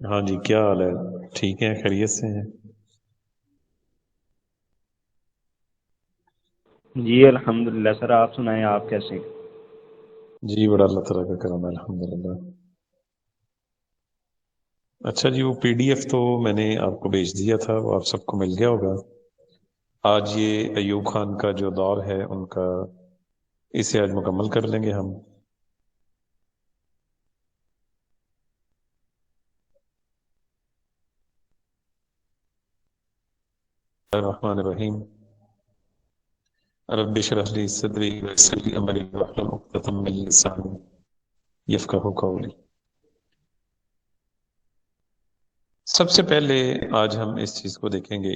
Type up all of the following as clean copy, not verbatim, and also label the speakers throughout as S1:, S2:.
S1: ہاں جی، کیا حال ہے؟ ٹھیک ہے، خیریت سے ہیں؟
S2: جی الحمدللہ سر، آپ سنائیں آپ کیسے ہیں؟
S1: جی بڑا اللہ تعالیٰ کا کرم ہے، الحمدللہ۔ اچھا جی، وہ پی ڈی ایف تو میں نے آپ کو بھیج دیا تھا، وہ آپ سب کو مل گیا ہوگا۔ آج یہ ایوب خان کا جو دور ہے ان کا، اسے آج مکمل کر لیں گے ہم۔ الرحمن الرحیم۔ رب اشرح لي صدری ویسر لي امری واحلل عقدۃ من لسانی یفقہوا قولی۔ سب سے پہلے آج ہم اس چیز کو دیکھیں گے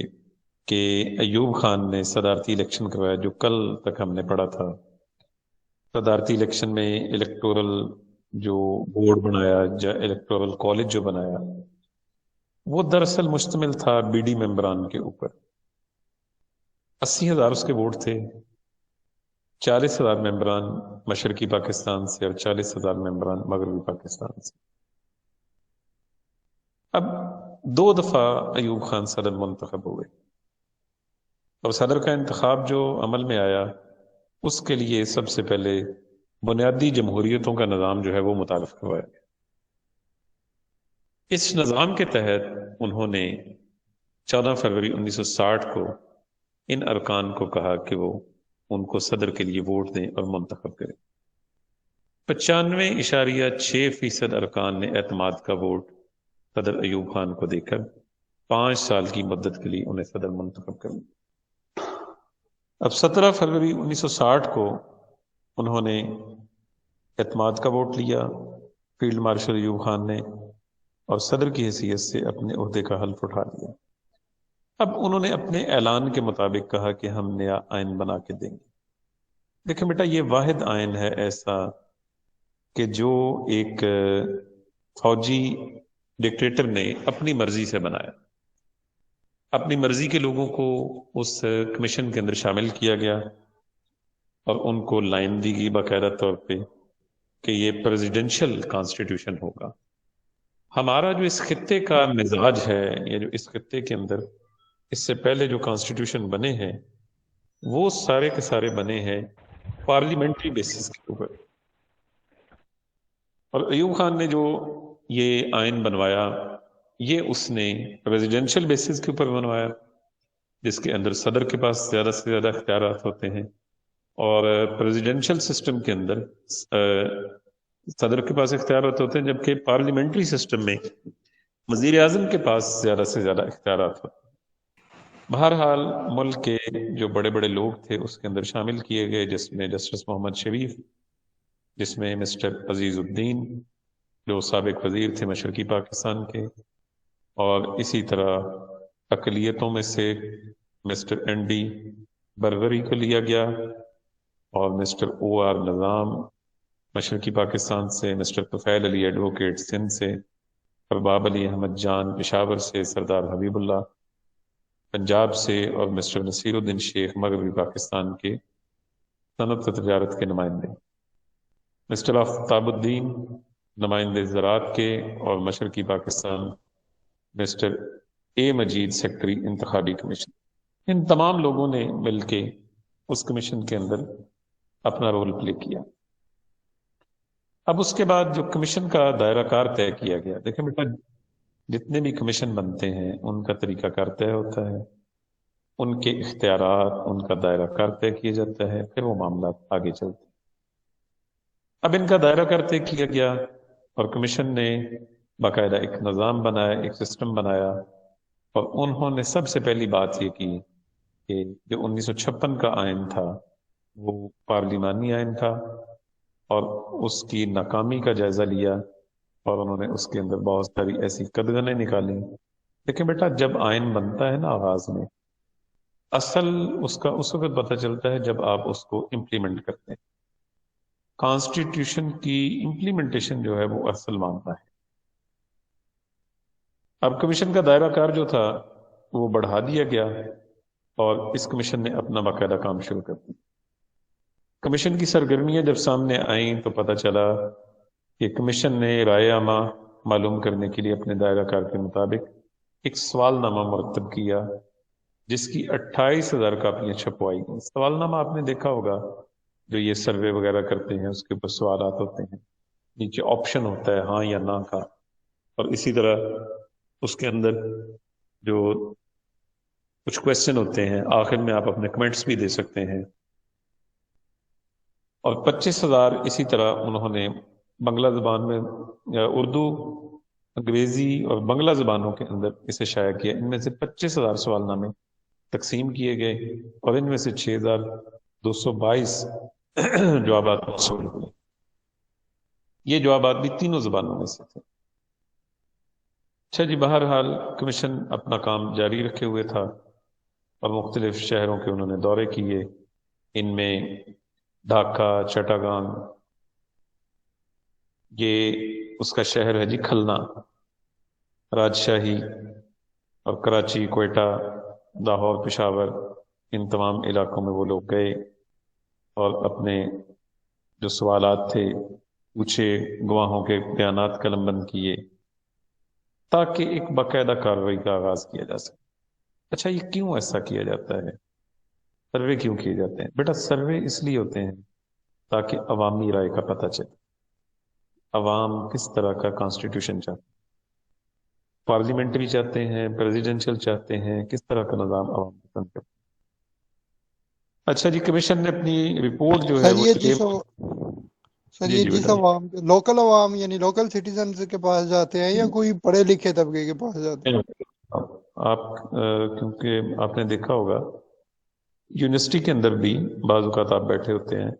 S1: کہ ایوب خان نے صدارتی الیکشن کروایا، جو کل تک ہم نے پڑھا تھا۔ صدارتی الیکشن میں الیکٹورل جو بورڈ بنایا، الیکٹورل کالج جو بنایا، وہ دراصل مشتمل تھا بی ڈی ممبران کے اوپر۔ 80,000 اس کے ووٹ تھے، 40,000 ممبران مشرقی پاکستان سے اور 40,000 ممبران مغربی پاکستان سے۔ اب 2 دفعہ ایوب خان صدر منتخب ہوئے، اور صدر کا انتخاب جو عمل میں آیا، اس کے لیے سب سے پہلے بنیادی جمہوریتوں کا نظام جو ہے وہ متعارف کروایا گیا۔ اس نظام کے تحت انہوں نے 14 فروری 1960 کو ان ارکان کو کہا کہ وہ ان کو صدر کے لیے ووٹ دیں اور منتخب کریں۔ 95.6% ارکان نے اعتماد کا ووٹ صدر ایوب خان کو دے کر 5 سال کی مدت کے لیے انہیں صدر منتخب کر لیا۔ اب 17 فروری 1960 کو انہوں نے اعتماد کا ووٹ لیا، فیلڈ مارشل ایوب خان نے، اور صدر کی حیثیت سے اپنے عہدے کا حلف اٹھا لیا۔ اب انہوں نے اپنے اعلان کے مطابق کہا کہ ہم نیا آئین بنا کے دیں گے۔ دیکھیں بیٹا، یہ واحد آئین ہے ایسا کہ جو ایک فوجی ڈکٹیٹر نے اپنی مرضی سے بنایا۔ اپنی مرضی کے لوگوں کو اس کمیشن کے اندر شامل کیا گیا، اور ان کو لائن دی گئی باقاعدہ طور پہ کہ یہ پریزیڈنشل کانسٹیٹیوشن ہوگا۔ ہمارا جو اس خطے کا مزاج ہے، یا جو اس خطے کے اندر اس سے پہلے جو کانسٹیٹیوشن بنے ہیں، وہ سارے کے سارے بنے ہیں پارلیمنٹری بیسس کے اوپر۔ اور ایوب خان نے جو یہ آئین بنوایا، یہ اس نے ریزیڈینشل بیسس کے اوپر بنوایا، جس کے اندر صدر کے پاس زیادہ سے زیادہ اختیارات ہوتے ہیں، اور پریزیڈنشل سسٹم کے اندر صدر کے پاس اختیارات ہوتے ہیں، جبکہ پارلیمنٹری سسٹم میں وزیر اعظم کے پاس زیادہ سے زیادہ اختیارات ہوتے ہیں۔ بہرحال ملک کے جو بڑے بڑے لوگ تھے اس کے اندر شامل کیے گئے، جس میں جسٹس محمد شریف، جس میں مسٹر عزیز الدین جو سابق وزیر تھے مشرقی پاکستان کے، اور اسی طرح اقلیتوں میں سے مسٹر این ڈی برغری کو لیا گیا، اور مسٹر او آر نظام مشرقی پاکستان سے، مسٹر طفیل علی ایڈوکیٹ سندھ سے، ارباب علی احمد جان پشاور سے، سردار حبیب اللہ پنجاب سے، اور مسٹر نصیر الدین شیخ مغربی پاکستان کے صنعت و تجارت کے نمائندے، مسٹر آفتاب الدین نمائندے زراعت کے، اور مشرقی Pakistan mister A Majeed secretary انتخابی کمیشن۔ ان تمام لوگوں نے مل کے اس کمیشن کے اندر اپنا رول پلے کیا۔ اب اس کے بعد جو کمیشن کا دائرہ کار طے کیا گیا، دیکھیں بیٹا، جتنے بھی کمیشن بنتے ہیں ان کا طریقہ کار طے ہوتا ہے، ان کے اختیارات، ان کا دائرہ کار طے کیا جاتا ہے، پھر وہ معاملات آگے چلتے ہیں۔ اب ان کا دائرہ کار طے کیا گیا، اور کمیشن نے باقاعدہ ایک نظام بنایا، ایک سسٹم بنایا، اور انہوں نے سب سے پہلی بات یہ کی کہ جو 1956 کا آئین تھا وہ پارلیمانی آئین تھا، اور اس کی ناکامی کا جائزہ لیا، اور انہوں نے اس کے اندر بہت ساری ایسی قدغنیں نکالی۔ لیکن بیٹا، جب آئین بنتا ہے نا آغاز میں، اصل اس کا اس وقت پتہ چلتا ہے جب آپ اس کو امپلیمنٹ کرتے ہیں۔ کانسٹیٹیوشن کی امپلیمنٹیشن جو ہے وہ اصل معاملہ ہے۔ اب کمیشن کا دائرہ کار جو تھا وہ بڑھا دیا گیا، اور اس کمیشن نے اپنا باقاعدہ کام شروع کر دیا۔ کمیشن کی سرگرمیاں جب سامنے آئیں تو پتہ چلا کہ کمیشن نے رائے عامہ معلوم کرنے کے لیے اپنے دائرہ کار کے مطابق ایک سوال نامہ مرتب کیا جس کی 28,000 کاپیاں چھپوائی گئی. سوال نامہ آپ نے دیکھا ہوگا، جو یہ سروے وغیرہ کرتے ہیں اس کے اوپر سوالات ہوتے ہیں، نیچے آپشن ہوتا ہے ہاں یا نہ کا، اور اسی طرح اس کے اندر جو کچھ کوشچن ہوتے ہیں آخر میں آپ اپنے کمنٹس بھی دے سکتے ہیں. اور 25,000 اسی طرح انہوں نے بنگلہ زبان میں یا اردو، انگریزی اور بنگلہ زبانوں کے اندر اسے شائع کیا. ان میں سے 25,000 سوال نامے تقسیم کیے گئے اور ان میں سے 6,222 جوابات موصول ہوئے. یہ جوابات بھی تینوں زبانوں میں سے تھے. اچھا جی، بہرحال کمیشن اپنا کام جاری رکھے ہوئے تھا اور مختلف شہروں کے انہوں نے دورے کیے. ان میں ڈھاکہ، چٹاگانگ، یہ اس کا شہر ہے جی کھلنا، راجشاہی اور کراچی، کوئٹہ، لاہور، پشاور، ان تمام علاقوں میں وہ لوگ گئے اور اپنے جو سوالات تھے پوچھے، گواہوں کے بیانات قلم بند کیے تاکہ ایک باقاعدہ کارروائی کا آغاز کیا جا سکے. اچھا، یہ کیوں ایسا کیا جاتا ہے؟ سروے کیوں کیے جاتے ہیں؟ بیٹا سروے اس لیے ہوتے ہیں تاکہ عوامی رائے کا پتہ چلے، عوام کس طرح کا کانسٹیٹیوشن چاہتے ہیں، پارلیمنٹری چاہتے ہیں، پریزیڈنشل چاہتے ہیں، کس طرح کا نظام عوام پسند کرتے ہیں. اچھا جی، کمیشن نے اپنی رپورٹ جو ہے
S3: سر
S1: وہ
S3: یہ
S1: جی جی
S3: جس
S1: بیٹا.
S3: عوام لوکل عوام یعنی لوکل سٹیزنز کے پاس جاتے ہیں یا کوئی پڑھے لکھے طبقے کے پاس جاتے ہیں؟
S1: آپ کیونکہ آپ نے دیکھا ہوگا یونیورسٹی کے اندر بھی بعض اوقات آپ بیٹھے ہوتے ہیں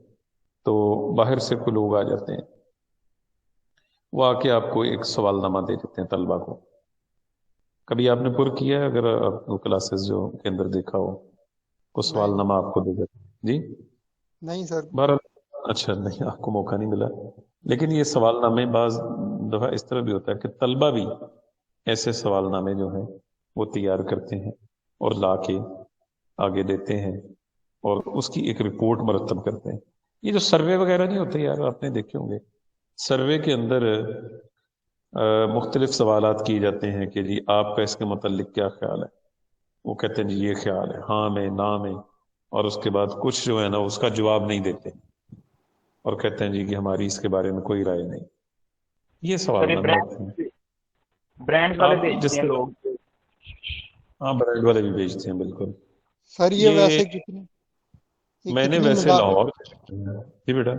S1: تو باہر سے کوئی لوگ آ جاتے ہیں، وہ آ کے آپ کو ایک سوال نامہ دے دیتے ہیں طلبا کو. کبھی آپ نے پر کیا ہے؟ اگر آپ کو کلاسز جو کے اندر دیکھا ہو وہ سوال
S3: نہیں
S1: نامہ آپ کو دے دیتے ہیں جی.
S3: نہیں سر.
S1: بہرحال اچھا، نہیں آپ کو موقع نہیں ملا، لیکن یہ سوال نامے بعض دفعہ اس طرح بھی ہوتا ہے کہ طلبا بھی ایسے سوال نامے جو ہیں وہ تیار کرتے ہیں اور لا کے آگے دیتے ہیں اور اس کی ایک رپورٹ مرتب کرتے ہیں. یہ جو سروے وغیرہ نہیں ہوتے یار، آپ نے دیکھے ہوں گے، سروے کے اندر مختلف سوالات کیے جاتے ہیں کہ جی آپ کا اس کے متعلق کیا خیال ہے. وہ کہتے ہیں جی یہ خیال ہے، ہاں میں، نہ میں، اور اس کے بعد کچھ جو ہے نا اس کا جواب نہیں دیتے اور کہتے ہیں جی کہ ہماری اس کے بارے میں کوئی رائے نہیں. یہ سوال نامے ہوتے ہیں.
S2: برانڈ والے
S1: آپ
S2: بیچتے ہیں لوگ.
S1: ہاں، برانڈ والے بھی بیچتے ہیں، بالکل.
S3: سر یہ ویسے
S1: میں نے
S3: کتنی
S1: ویسے لاہور جی بیٹا.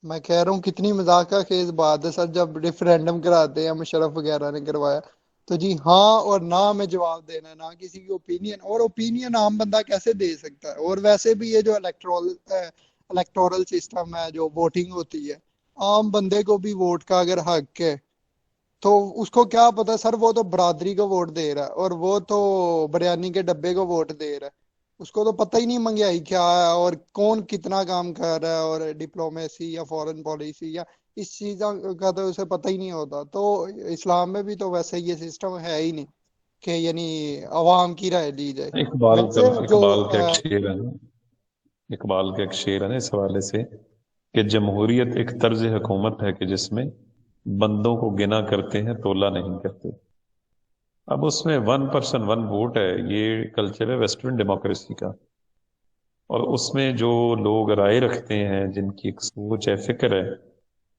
S3: میں کہہ رہا ہوں کتنی مذاقہ خیز بات ہے سر، جب ریفرینڈم کراتے ہیں مشرف وغیرہ نے کروایا تو جی ہاں اور نہ میں جواب دینا ہے، نہ کسی کی اوپینین، اور اوپینین عام بندہ کیسے دے سکتا ہے؟ اور ویسے بھی یہ جو الیکٹورل سسٹم ہے، جو ووٹنگ ہوتی ہے، عام بندے کو بھی ووٹ کا اگر حق ہے تو اس کو کیا پتا سر، وہ تو برادری کو ووٹ دے رہا ہے اور وہ تو بریانی کے ڈبے کو ووٹ دے رہا ہے، اس کو تو پتہ ہی نہیں مہنگائی کیا ہے اور کون کتنا کام کر رہا ہے اور ڈپلومیسی یا فورن پالیسی یا اس چیز کا تو اسے پتہ ہی نہیں ہوتا. تو اسلام میں بھی تو ویسے یہ سسٹم ہے ہی نہیں کہ یعنی عوام کی رائے لی جائے. ویسے جو
S1: اقبال کا ایک شعر ہے نا اس حوالے سے کہ جمہوریت ایک طرز حکومت ہے کہ جس میں بندوں کو گنا کرتے ہیں، تولا نہیں کرتے. اب اس میں 1 پرسن 1 ووٹ ہے، یہ کلچر ہے ویسٹرن ڈیموکریسی کا، اور اس میں جو لوگ رائے رکھتے ہیں، جن کی ایک سوچ ہے، فکر ہے.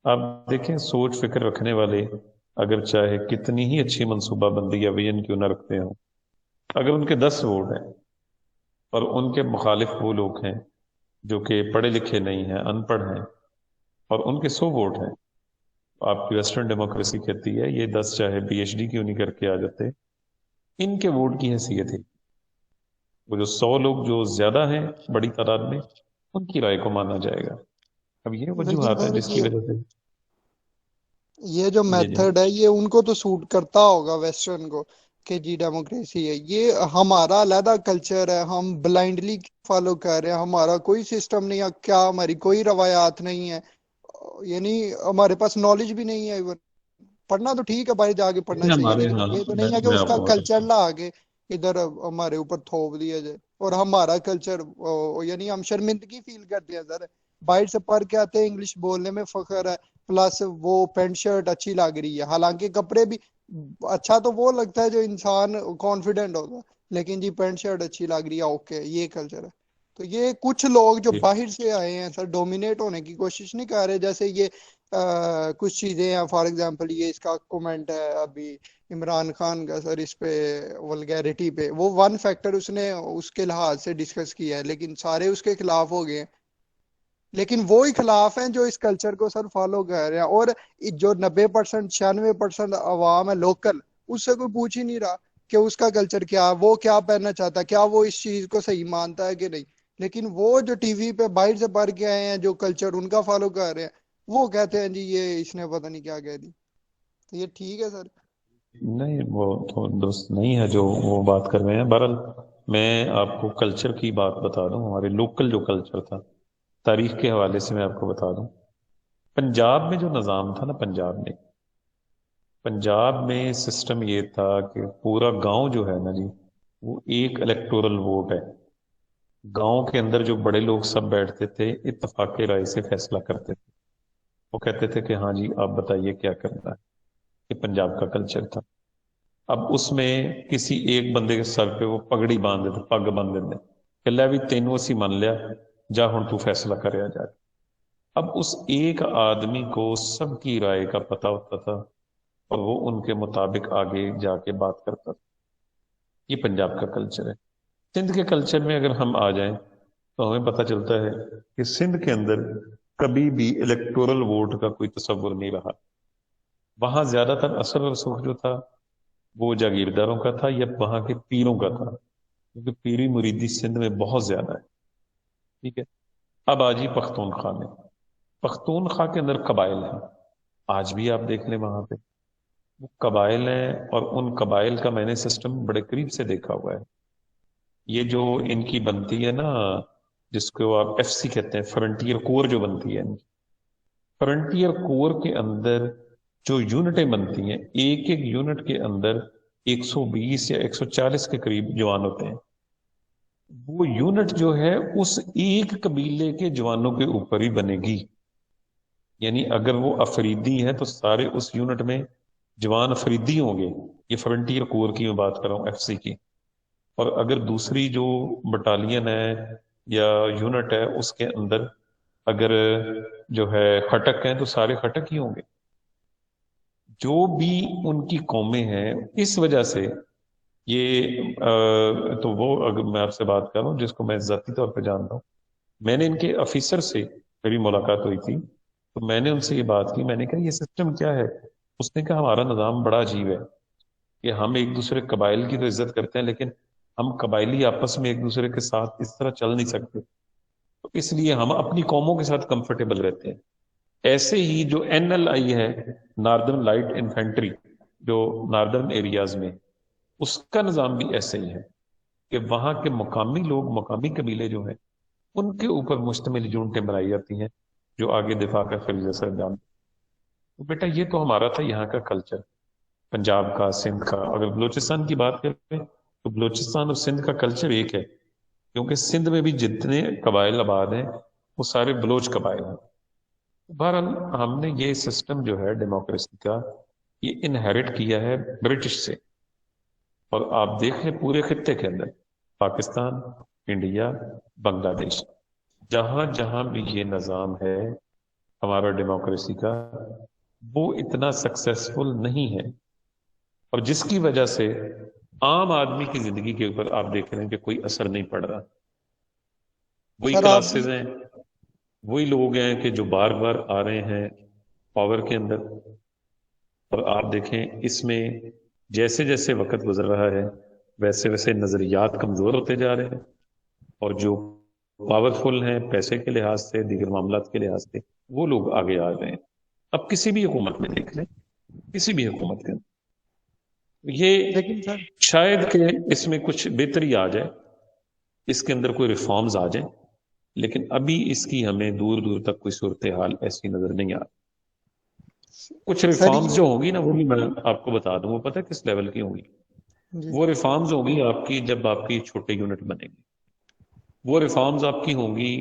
S1: آپ دیکھیں سوچ فکر رکھنے والے اگر چاہے کتنی ہی اچھی منصوبہ بندی یا ویژن کیوں نہ رکھتے ہوں، اگر ان کے 10 ووٹ ہیں اور ان کے مخالف وہ لوگ ہیں جو کہ پڑھے لکھے نہیں ہیں، ان پڑھ ہیں، اور ان کے 100 ووٹ ہیں، آپ کی ویسٹرن ڈیموکریسی کہتی ہے یہ 10 چاہے پی ایچ ڈی کیوں نہیں کر کے آ جاتے، ان کے ووٹ کی حیثیت ہے. وہ جو 100 لوگ جو زیادہ ہیں بڑی تعداد میں، ان کی رائے کو مانا جائے گا. اب یہ
S3: لیکن
S1: وجوہات ہیں
S3: سر
S1: جس کی وجہ سے
S3: یہ جو
S1: جی جی
S3: میتھڈ ہے یہ ان کو تو سوٹ کرتا ہوگا ویسٹرن کو کہ جی ڈیموکریسی ہے. یہ ہمارا علیحدہ کلچر ہے، ہم بلائنڈلی فالو کر رہے ہیں، ہمارا کوئی سسٹم نہیں ہے، کیا ہماری کوئی روایات نہیں ہے، یعنی ہمارے پاس نالج بھی نہیں ہے. ایون پڑھنا تو ٹھیک ہے بھائی، جا کے پڑھنا چاہیے،
S1: ہمارے
S3: لیکن
S1: ہاں
S3: یہ تو نہیں ہے کہ
S1: میں
S3: اس
S1: آپ
S3: کا
S1: کو
S3: کلچر لا کے ادھر ہمارے اوپر تھوپ دیا جائے. اور ہمارا کلچر یعنی ہم شرمندگی فیل کرتے ہیں سر، باہر سے پڑھ کے آتے ہیں، انگلش بولنے میں فخر ہے، پلس وہ پینٹ شرٹ اچھی لگ رہی ہے، حالانکہ کپڑے بھی اچھا تو وہ لگتا ہے جو انسان کانفیڈنٹ ہوتا ہے، لیکن جی پینٹ شرٹ اچھی لگ رہی ہے، اوکے یہ کلچر ہے۔ تو یہ کچھ لوگ جو باہر سے آئے ہیں سر ڈومینیٹ ہونے کی کوشش نہیں کر رہے، جیسے یہ کچھ چیزیں ہیں، فار ایگزامپل یہ اس کا کومنٹ ہے ابھی عمران خان کا سر اس پہ ولگیرٹی پہ، وہ ون فیکٹر اس نے اس کے لحاظ سے ڈسکس کیا ہے، لیکن سارے اس کے خلاف ہو گئے ہیں، لیکن وہی خلاف ہیں جو اس کلچر کو سر فالو کر رہے ہیں، اور جو 90% 96% عوام ہے لوکل، اس سے کوئی پوچھ ہی نہیں رہا کہ اس کا کلچر کیا ہے، وہ کیا پہننا چاہتا ہے، کیا وہ اس چیز کو صحیح مانتا ہے کہ نہیں، لیکن وہ جو ٹی وی پہ باہر سے پڑھ کے آئے ہیں جو کلچر ان کا فالو کر رہے ہیں، وہ کہتے ہیں جی یہ اس نے پتہ نہیں کیا کہہ دی۔ تو یہ ٹھیک ہے سر؟
S1: نہیں، وہ تو درست نہیں ہے جو وہ بات کر رہے ہیں۔ بہرحال میں آپ کو کلچر کی بات بتا دوں، ہمارے لوکل جو کلچر تھا تاریخ کے حوالے سے میں آپ کو بتا دوں۔ پنجاب میں جو نظام تھا نا، پنجاب میں سسٹم یہ تھا کہ پورا گاؤں جو ہے نا جی، وہ ایک الیکٹورل ووٹ ہے۔ گاؤں کے اندر جو بڑے لوگ سب بیٹھتے تھے، اتفاق رائے سے فیصلہ کرتے تھے۔ وہ کہتے تھے کہ ہاں جی آپ بتائیے کیا کرنا ہے۔ یہ پنجاب کا کلچر تھا۔ اب اس میں کسی ایک بندے کے سر پہ وہ پگڑی باندھ دیتے، پگ باندھ دیتے کہ لے بھی تینوں اسی مان لیا، جا ہن تو فیصلہ کریا جائے۔ اب اس ایک آدمی کو سب کی رائے کا پتہ ہوتا تھا اور وہ ان کے مطابق آگے جا کے بات کرتا تھا۔ یہ پنجاب کا کلچر ہے۔ سندھ کے کلچر میں اگر ہم آ جائیں تو ہمیں پتہ چلتا ہے کہ سندھ کے اندر کبھی بھی الیکٹورل ووٹ کا کوئی تصور نہیں رہا۔ وہاں زیادہ تر اثر و رسوخ جو تھا وہ جاگیرداروں کا تھا یا وہاں کے پیروں کا تھا، کیونکہ پیری مریدی سندھ میں بہت زیادہ ہے۔ ٹھیک ہے، اب آجی پختونخوا میں۔ پختونخوا کے اندر قبائل ہیں، آج بھی آپ دیکھ لیں وہاں پہ وہ قبائل ہیں، اور ان قبائل کا میں نے سسٹم بڑے قریب سے دیکھا ہوا ہے۔ یہ جو ان کی بنتی ہے نا، جس کو آپ ایف سی کہتے ہیں، فرنٹیئر کور جو بنتی ہے، فرنٹیئر کور کے اندر جو یونٹیں بنتی ہیں، ایک ایک یونٹ کے اندر 120 یا 140 کے قریب جوان ہوتے ہیں۔ وہ یونٹ جو ہے اس ایک قبیلے کے جوانوں کے اوپر ہی بنے گی، یعنی اگر وہ افریدی ہیں تو سارے اس یونٹ میں جوان افریدی ہوں گے۔ یہ فرنٹیئر کور کی میں بات کر رہا ہوں، ایف سی کی۔ اور اگر دوسری جو بٹالین ہے یا یونٹ ہے اس کے اندر اگر جو ہے خٹک ہیں تو سارے خٹک ہی ہوں گے۔ جو بھی ان کی قومیں ہیں، اس وجہ سے یہ تو وہ اگر میں آپ سے بات کر رہا ہوں جس کو میں ذاتی طور پہ جانتا ہوں، میں نے ان کے آفیسر سے میری ملاقات ہوئی تھی تو میں نے ان سے یہ بات کی، میں نے کہا یہ سسٹم کیا ہے؟ اس نے کہا ہمارا نظام بڑا عجیب ہے کہ ہم ایک دوسرے قبائل کی تو عزت کرتے ہیں، لیکن ہم قبائلی آپس میں ایک دوسرے کے ساتھ اس طرح چل نہیں سکتے، تو اس لیے ہم اپنی قوموں کے ساتھ کمفرٹیبل رہتے ہیں۔ ایسے ہی جو این ایل آئی ہے، ناردرن لائٹ انفینٹری، جو ناردرن ایریاز میں، اس کا نظام بھی ایسے ہی ہے کہ وہاں کے مقامی لوگ، مقامی قبیلے جو ہیں، ان کے اوپر مشتمل یونٹیں بنائی جاتی ہیں جو آگے دفاع کا فریضہ سر انجام۔ تو بیٹا یہ تو ہمارا تھا یہاں کا کلچر، پنجاب کا، سندھ کا۔ اگر بلوچستان کی بات کریں تو بلوچستان اور سندھ کا کلچر ایک ہے، کیونکہ سندھ میں بھی جتنے قبائل آباد ہیں وہ سارے بلوچ قبائل ہیں۔ بہرحال ہم نے یہ سسٹم جو ہے ڈیموکریسی کا، یہ انہیرٹ کیا ہے برٹش سے، اور آپ دیکھ لیں پورے خطے کے اندر، پاکستان، انڈیا، بنگلہ دیش، جہاں جہاں بھی یہ نظام ہے ہمارا ڈیموکریسی کا، وہ اتنا سکسیسفل نہیں ہے، اور جس کی وجہ سے عام آدمی کی زندگی کے اوپر آپ دیکھ رہے ہیں کہ کوئی اثر نہیں پڑ رہا۔ وہی
S3: سر آپ
S1: کلاسز ہیں، وہی لوگ ہیں کہ جو بار بار آ رہے ہیں پاور کے اندر، اور آپ دیکھیں اس میں جیسے جیسے وقت گزر رہا ہے ویسے ویسے نظریات کمزور ہوتے جا رہے ہیں، اور جو پاورفل ہیں پیسے کے لحاظ سے، دیگر معاملات کے لحاظ سے، وہ لوگ آگے آ رہے ہیں۔ اب کسی بھی حکومت میں دیکھ لیں، کسی بھی حکومت کے اندر یہ
S3: لیکن سر
S1: شاید کہ اس میں کچھ بہتری آ جائے، اس کے اندر کوئی ریفارمز آ جائیں، لیکن ابھی اس کی ہمیں دور دور تک کوئی صورتحال ایسی نظر نہیں آ رہی۔ کچھ
S3: سر
S1: ریفارمز جو
S3: یہ
S1: ہوں گی نا، وہ بھی میں آپ کو بتا دوں، وہ پتہ کس لیول کی ہوں گی؟
S3: جی
S1: وہ ریفارمز ہوں گی آپ کی جب آپ کی چھوٹے یونٹ بنے گی۔ وہ ریفارمز آپ کی ہوں گی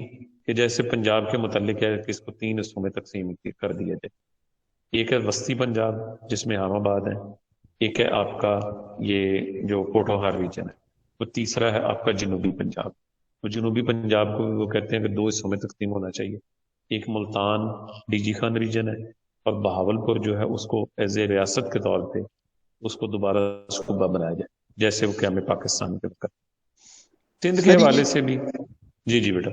S1: کہ جیسے پنجاب کے متعلق ہے کہ اس کو 3 حصوں میں تقسیم کر دیا جائے، ایک ہے وسطی پنجاب جس میں عام آباد ہے، ایک ہے آپ کا یہ جو پوٹوہار ریجن ہے، وہ تیسرا ہے آپ کا جنوبی پنجاب۔ وہ جنوبی پنجاب کو وہ کہتے ہیں کہ دو حصوں میں تقسیم ہونا چاہیے، ایک Multan D G Khan region ہے، اور بہاول پور جو ہے اس کو ایز اے ریاست کے طور پہ اس کو دوبارہ صوبہ بنایا جائے، جیسے وہ قیام پاکستان کے وقت۔ سندھ کے
S3: سر
S1: حوالے
S3: یہ
S1: سے بھی جی جی بیٹا۔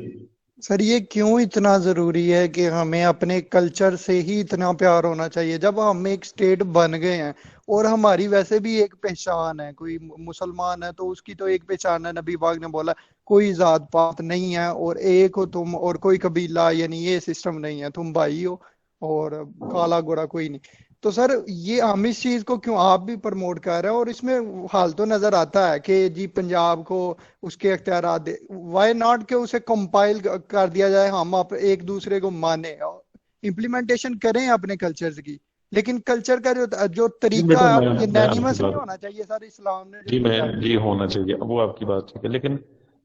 S3: سر یہ کیوں اتنا ضروری ہے کہ ہمیں اپنے کلچر سے ہی اتنا پیار ہونا چاہیے جب ہم ایک اسٹیٹ بن گئے ہیں؟ اور ہماری ویسے بھی ایک پہچان ہے، کوئی مسلمان ہے تو اس کی تو ایک پہچان ہے، نبی پاک نے بولا کوئی ذات پات نہیں ہے اور ایک ہو تم، اور کوئی قبیلہ یعنی یہ سسٹم نہیں ہے، تم بھائی ہو اور کالا گورا کوئی نہیں۔ تو سر یہ ہم اس چیز کو کیوں آپ بھی پرموٹ کر رہے ہیں؟ اور اس میں حال تو نظر آتا ہے کہ جی پنجاب کو اس کے اختیارات دے، وائی ناٹ کہ اسے کمپائل کر دیا جائے، ہم ایک دوسرے کو مانے امپلیمنٹیشن کریں اپنے کلچرز کی، لیکن کلچر کا جو
S1: جی
S3: طریقہ
S1: بیٹا،
S3: ہے
S1: میں آپ کی
S3: انانیمس نہیں
S1: بات،
S3: ہونا چاہیے سر، اسلام نے جو
S1: جی میں
S3: دیا ہے۔
S1: جی ہونا چاہیے، وہ آپ کی بات ٹھیک ہے، لیکن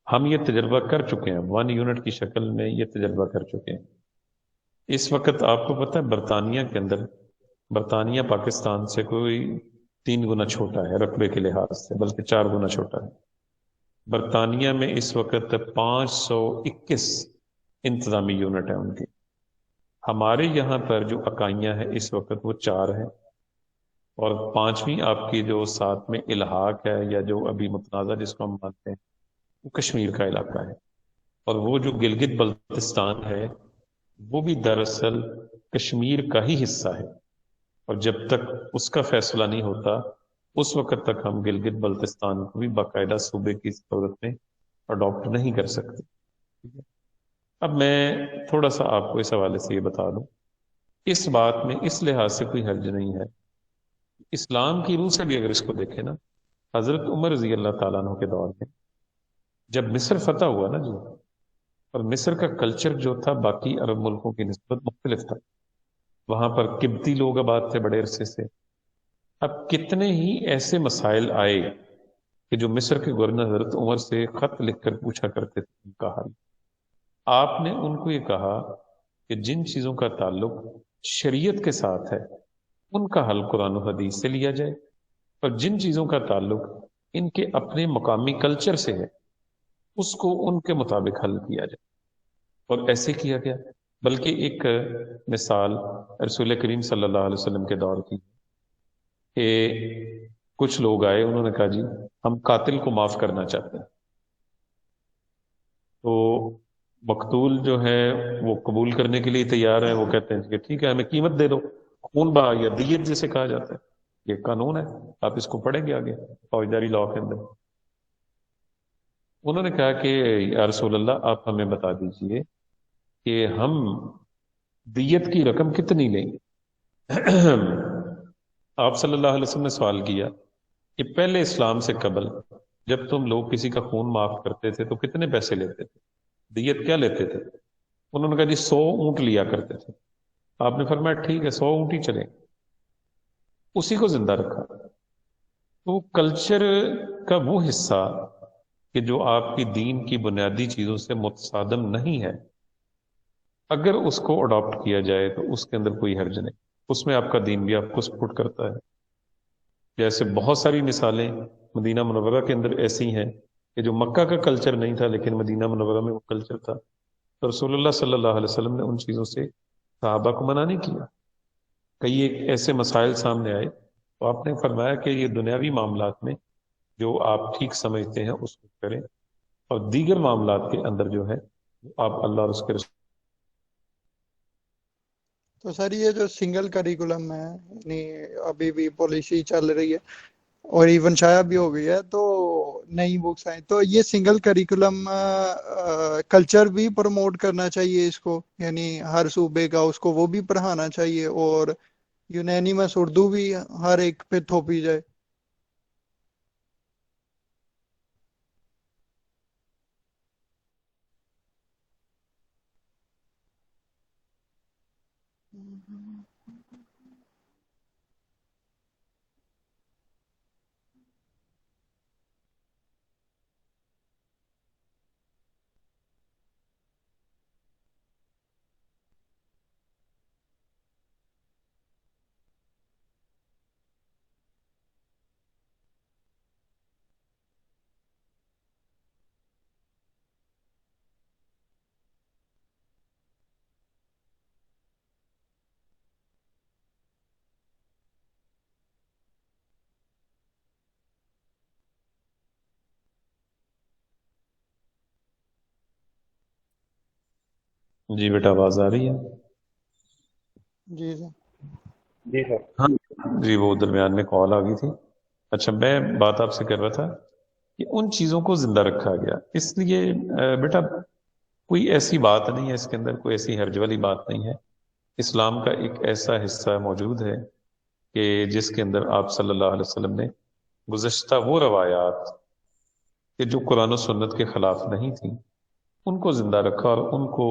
S1: ہم یہ تجربہ کر چکے ہیں، 1 یونٹ کی شکل میں یہ تجربہ کر چکے ہیں۔ اس وقت آپ کو پتہ ہے برطانیہ کے اندر، برطانیہ پاکستان سے کوئی 3 گنا چھوٹا ہے رقبے کے لحاظ سے، بلکہ 4 گنا چھوٹا ہے۔ برطانیہ میں اس وقت 521 انتظامی یونٹ ہیں ان کی۔ ہمارے یہاں پر جو اکائیاں ہیں اس وقت وہ 4 ہیں، اور 5ویں آپ کی جو ساتھ میں الحاق ہے یا جو ابھی متنازع جس کو ہم مانتے ہیں، وہ کشمیر کا علاقہ ہے، اور وہ جو گلگت بلتستان ہے وہ بھی دراصل کشمیر کا ہی حصہ ہے، اور جب تک اس کا فیصلہ نہیں ہوتا اس وقت تک ہم گلگت بلتستان کو بھی باقاعدہ صوبے کی صورت میں اڈاپٹ نہیں کر سکتے۔ اب میں تھوڑا سا آپ کو اس حوالے سے یہ بتا دوں، اس بات میں اس لحاظ سے کوئی حرج نہیں ہے، اسلام کی روح سے بھی اگر اس کو دیکھیں نا، حضرت عمر رضی اللہ تعالیٰ عنہ کے دور میں جب مصر فتح ہوا نا جی، اور مصر کا کلچر جو تھا باقی عرب ملکوں کی نسبت مختلف تھا، وہاں پر قبطی لوگ آباد تھے بڑے عرصے سے۔ اب کتنے ہی ایسے مسائل آئے کہ جو مصر کے گورنر حضرت عمر سے خط لکھ کر پوچھا کرتے تھے ان کا حل۔ آپ نے ان کو یہ کہا کہ جن چیزوں کا تعلق شریعت کے ساتھ ہے ان کا حل قرآن و حدیث سے لیا جائے، اور جن چیزوں کا تعلق ان کے اپنے مقامی کلچر سے ہے اس کو ان کے مطابق حل کیا جائے، اور ایسے کیا گیا۔ بلکہ ایک مثال رسول کریم صلی اللہ علیہ وسلم کے دور کی کہ کچھ لوگ آئے، انہوں نے کہا جی ہم قاتل کو معاف کرنا چاہتے ہیں، تو مقتول جو ہے وہ قبول کرنے کے لیے تیار ہے، وہ کہتے ہیں کہ ٹھیک ہے ہمیں قیمت دے دو، خون بہا یا دیت جسے کہا جاتا ہے، یہ قانون ہے، آپ اس کو پڑھیں گے آگے فوجداری لاء کے اندر۔ انہوں نے کہا کہ یا رسول اللہ آپ ہمیں بتا دیجئے کہ ہم دیت کی رقم کتنی لیں گے۔ آپ صلی اللہ علیہ وسلم نے سوال کیا کہ پہلے اسلام سے قبل جب تم لوگ کسی کا خون معاف کرتے تھے تو کتنے پیسے لیتے تھے، دیت کیا لیتے تھے؟ انہوں نے کہا جی 100 اونٹ لیا کرتے تھے۔ آپ نے فرمایا ٹھیک ہے 100 اونٹ ہی چلیں، اسی کو زندہ رکھا۔ تو کلچر کا وہ حصہ کہ جو آپ کی دین کی بنیادی چیزوں سے متصادم نہیں ہے، اگر اس کو اڈاپٹ کیا جائے تو اس کے اندر کوئی حرج نہیں، اس میں آپ کا دین بھی آپ کو سپورٹ کرتا ہے۔ جیسے بہت ساری مثالیں مدینہ منورہ کے اندر ایسی ہیں کہ جو مکہ کا کلچر نہیں تھا لیکن مدینہ منورہ میں وہ کلچر تھا، تو رسول اللہ صلی اللہ علیہ وسلم نے ان چیزوں سے صحابہ کو منع نہیں کیا۔ کئی ایک ایسے مسائل سامنے آئے تو آپ نے فرمایا کہ یہ دنیاوی معاملات میں جو آپ ٹھیک سمجھتے ہیں اس کو کریں، اور دیگر معاملات کے اندر جو ہے آپ اللہ اور اس کے رسول۔
S3: تو سر یہ جو سنگل کریکولم ہے، یعنی ابھی بھی پالیسی چل رہی ہے اور ایون شاید بھی ہو گئی ہے، تو نئی بکس آئیں، تو یہ سنگل کریکولم کلچر بھی پروموٹ کرنا چاہیے اس کو، یعنی ہر صوبے کا اس کو وہ بھی پڑھانا چاہیے، اور یونانیمس اردو بھی ہر ایک پہ تھوپی جائے۔
S1: جی بیٹا آواز آ رہی ہے؟
S3: جی سر.
S2: جی سر.
S1: ہاں جی، وہ درمیان میں کال آ گئی تھی. اچھا، میں بات آپ سے کر رہا تھا کہ ان چیزوں کو زندہ رکھا گیا. اس لیے بیٹا کوئی ایسی بات نہیں ہے اس کے اندر، کوئی ایسی حرج والی بات نہیں ہے. اسلام کا ایک ایسا حصہ موجود ہے کہ جس کے اندر آپ صلی اللہ علیہ وسلم نے گزشتہ وہ روایات کہ جو قرآن و سنت کے خلاف نہیں تھیں ان کو زندہ رکھا اور ان کو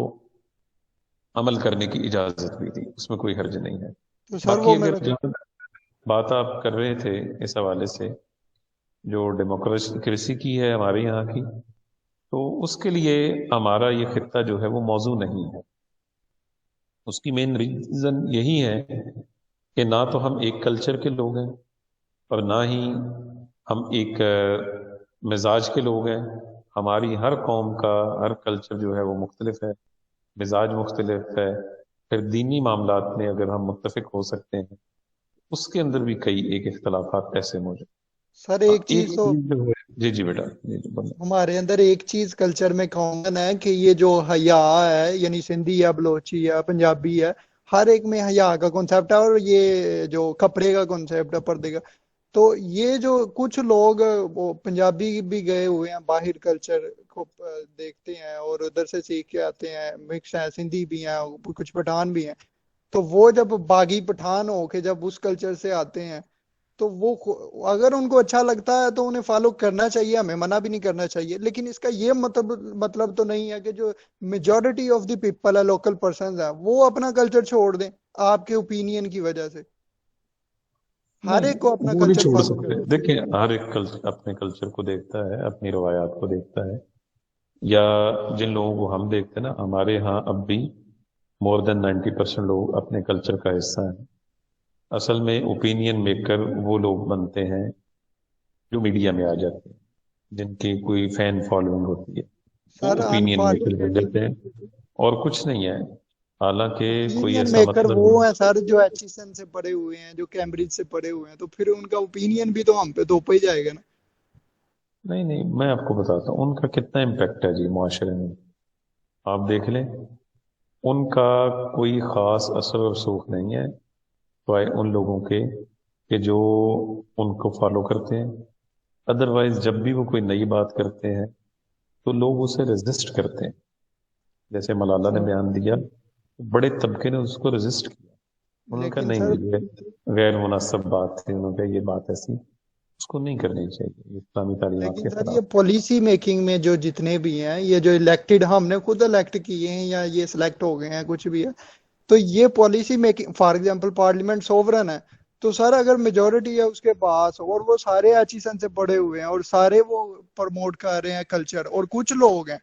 S1: عمل کرنے کی اجازت بھی دی. اس میں کوئی حرج نہیں ہے.
S3: تو سر
S1: باقی
S3: وہ
S1: اگر
S3: میرا
S1: جہاں بات آپ کر رہے تھے اس حوالے سے جو ڈیموکریسی کی ہے ہمارے یہاں کی، تو اس کے لیے ہمارا یہ خطہ جو ہے وہ موضوع نہیں ہے. اس کی مین ریزن یہی ہے کہ نہ تو ہم ایک کلچر کے لوگ ہیں اور نہ ہی ہم ایک مزاج کے لوگ ہیں. ہماری ہر قوم کا ہر کلچر جو ہے وہ مختلف ہے، مزاج مختلف ہے. پھر دینی معاملات میں اگر ہم متفق ہو سکتے ہیں اس کے اندر بھی کئی ایک اختلافات ایسے موجود.
S3: سر
S1: ہاں،
S3: ایک
S1: ایک
S3: چیز تو
S1: چیز جو ہے، جی جی بیٹا، جی جی بولیں.
S3: ہمارے اندر ایک چیز کلچر میں کامن ہے کہ یہ جو حیا ہے، یعنی سندھی ہے، بلوچی ہے، پنجابی ہے، ہر ایک میں حیا کا کنسیپٹ ہے. اور یہ جو کپڑے کا کنسیپٹ ہے، پردے کا، تو یہ جو کچھ لوگ وہ پنجابی بھی گئے ہوئے ہیں باہر کلچر کو دیکھتے ہیں اور ادھر سے سیکھ کے آتے ہیں، مکس ہیں، سندھی بھی ہیں، کچھ پٹھان بھی ہیں. تو وہ جب باغی پٹھان ہو کے جب اس کلچر سے آتے ہیں تو وہ اگر ان کو اچھا لگتا ہے تو انہیں فالو کرنا چاہیے، ہمیں منع بھی نہیں کرنا چاہیے. لیکن اس کا یہ مطلب تو نہیں ہے کہ جو میجورٹی آف دی پیپل ہے، لوکل پرسنز ہیں، وہ اپنا کلچر چھوڑ دیں آپ کے اوپینین کی وجہ سے. ہر
S1: نہیں،
S3: ایک کو اپنا
S1: وہ نہیں
S3: کلچر
S1: چھوڑ
S3: فالو
S1: سکتے.
S3: کرنا
S1: دیکھیں، ہر ایک اپنے کلچر کو دیکھتا ہے، اپنی روایات کو دیکھتا ہے. یا جن لوگوں کو ہم دیکھتے ہیں نا، ہمارے ہاں اب بھی مور دین 90% لوگ اپنے کلچر کا حصہ ہیں. اصل میں اوپینین میکر وہ لوگ بنتے ہیں جو میڈیا میں آ جاتے ہیں، جن کی کوئی فین فالوئنگ ہوتی ہے، وہ
S3: سر.
S1: اوپینین میکر بن جاتے ہیں اور کچھ نہیں ہے. حالانکہ کوئی
S3: اوپینین
S1: ایسا
S3: میکر
S1: مطلب
S3: وہ
S1: نہیں.
S3: ہیں سر جو ایچیسن سے پڑھے ہوئے ہیں، جو کیمبرج سے پڑھے ہوئے ہیں، تو پھر ان کا اوپینین بھی تو ہم پہ تھوپا ہی جائے گا نا.
S1: نہیں نہیں، میں آپ کو بتاتا ہوں ان کا کتنا امپیکٹ ہے جی معاشرے میں. آپ دیکھ لیں، ان کا کوئی خاص اثر و رسوخ نہیں ہے سوائے ان لوگوں کے کہ جو ان کو فالو کرتے ہیں. ادروائز جب بھی وہ کوئی نئی بات کرتے ہیں تو لوگ اسے ریزسٹ کرتے ہیں. جیسے ملالہ نے
S3: سر
S1: بیان دیا، بڑے طبقے نے اس کو ریزسٹ کیا. انہوں نے کہا
S3: لیکن سر
S1: نہیں، یہ غیر مناسب بات تھی. انہوں نے کہا یہ بات ایسی اس کو نہیں کرنی چاہیے، یہ اسلامی تعلیمات
S3: لیکن
S1: کے
S3: سر یہ
S1: خلاف.
S3: پالیسی میکنگ میں جو جتنے بھی ہیں، یہ جو الیکٹڈ ہم نے خود الیکٹ کیے ہیں یا یہ سلیکٹ ہو گئے ہیں، کچھ بھی ہے، تو یہ policy making, for example parliament sovereign ہے، تو سر اگر میجورٹی ہے اس کے پاس اور وہ سارے ایچیسن سے پڑے ہوئے ہیں اور سارے وہ پروموٹ کر رہے ہیں کلچر، اور کچھ لوگ ہیں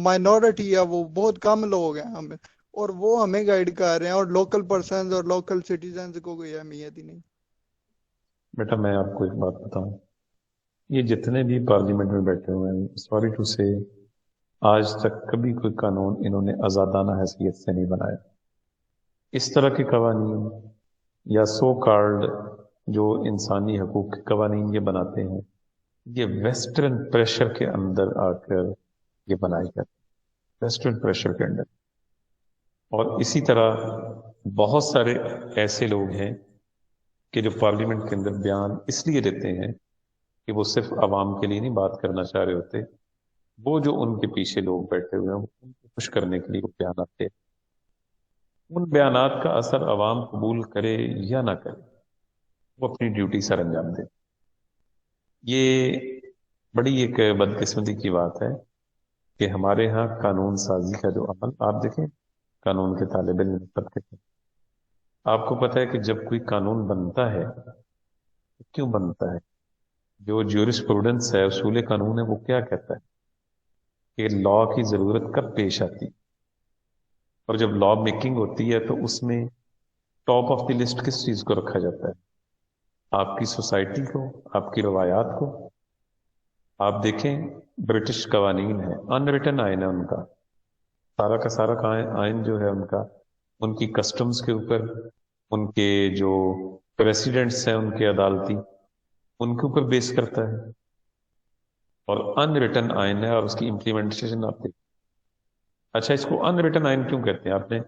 S3: مائنورٹی ہے، وہ بہت کم لوگ ہیں ہمیں، اور وہ ہمیں گائیڈ کر رہے ہیں، اور لوکل پرسنز اور لوکل سٹیزنز کو کوئی اہمیت ہی نہیں.
S1: بیٹا میں آپ کو ایک بات بتاؤں، یہ جتنے بھی پارلیمنٹ میں بیٹھے ہوئے ہیں، سوری ٹو سے، آج تک کبھی کوئی قانون انہوں نے آزادانہ حیثیت سے نہیں بنایا. اس طرح کے قوانین یا سو کارڈ جو انسانی حقوق کے قوانین یہ بناتے ہیں، یہ ویسٹرن پریشر کے اندر آ کر یہ بنائے جاتے ہیں، ویسٹرن پریشر کے اندر. اور اسی طرح بہت سارے ایسے لوگ ہیں کہ جو پارلیمنٹ کے اندر بیان اس لیے دیتے ہیں کہ وہ صرف عوام کے لیے نہیں بات کرنا چاہ رہے ہوتے. وہ جو ان کے پیچھے لوگ بیٹھے ہوئے ہیں ان کو خوش کرنے کے لیے وہ بیانات دیتے ہیں. ان بیانات کا اثر عوام قبول کرے یا نہ کرے، وہ اپنی ڈیوٹی سر انجام دے. یہ بڑی ایک بدقسمتی کی بات ہے کہ ہمارے ہاں قانون سازی کا جو عمل آپ دیکھیں، قانون کے طالب علم سب کے ساتھ. آپ کو پتہ ہے کہ جب کوئی قانون بنتا ہے تو کیوں بنتا ہے؟ جو جیورسپروڈنس ہے، اصول قانون ہے، وہ کیا کہتا ہے کہ لا کی ضرورت کب پیش آتی، اور جب لا میکنگ ہوتی ہے تو اس میں ٹاپ آف دی لسٹ کس چیز کو رکھا جاتا ہے؟ آپ کی سوسائٹی کو، آپ کی روایات کو. آپ دیکھیں برٹش قوانین ہے، ان ریٹن آئین ہے ان کا، سارا کا سارا آئین جو ہے ان کا، ان کی کسٹمز کے اوپر، ان کے جو پریسیڈنٹس ہیں ان کے عدالتی، ان کے اوپر بیس کرتا ہے. اور ان ریٹن آئین ہے اور اس کی امپلیمنٹیشن آپ دیکھیں. اچھا، اس کو ان ریٹن آئین کیوں کہتے ہیں؟ آپ نے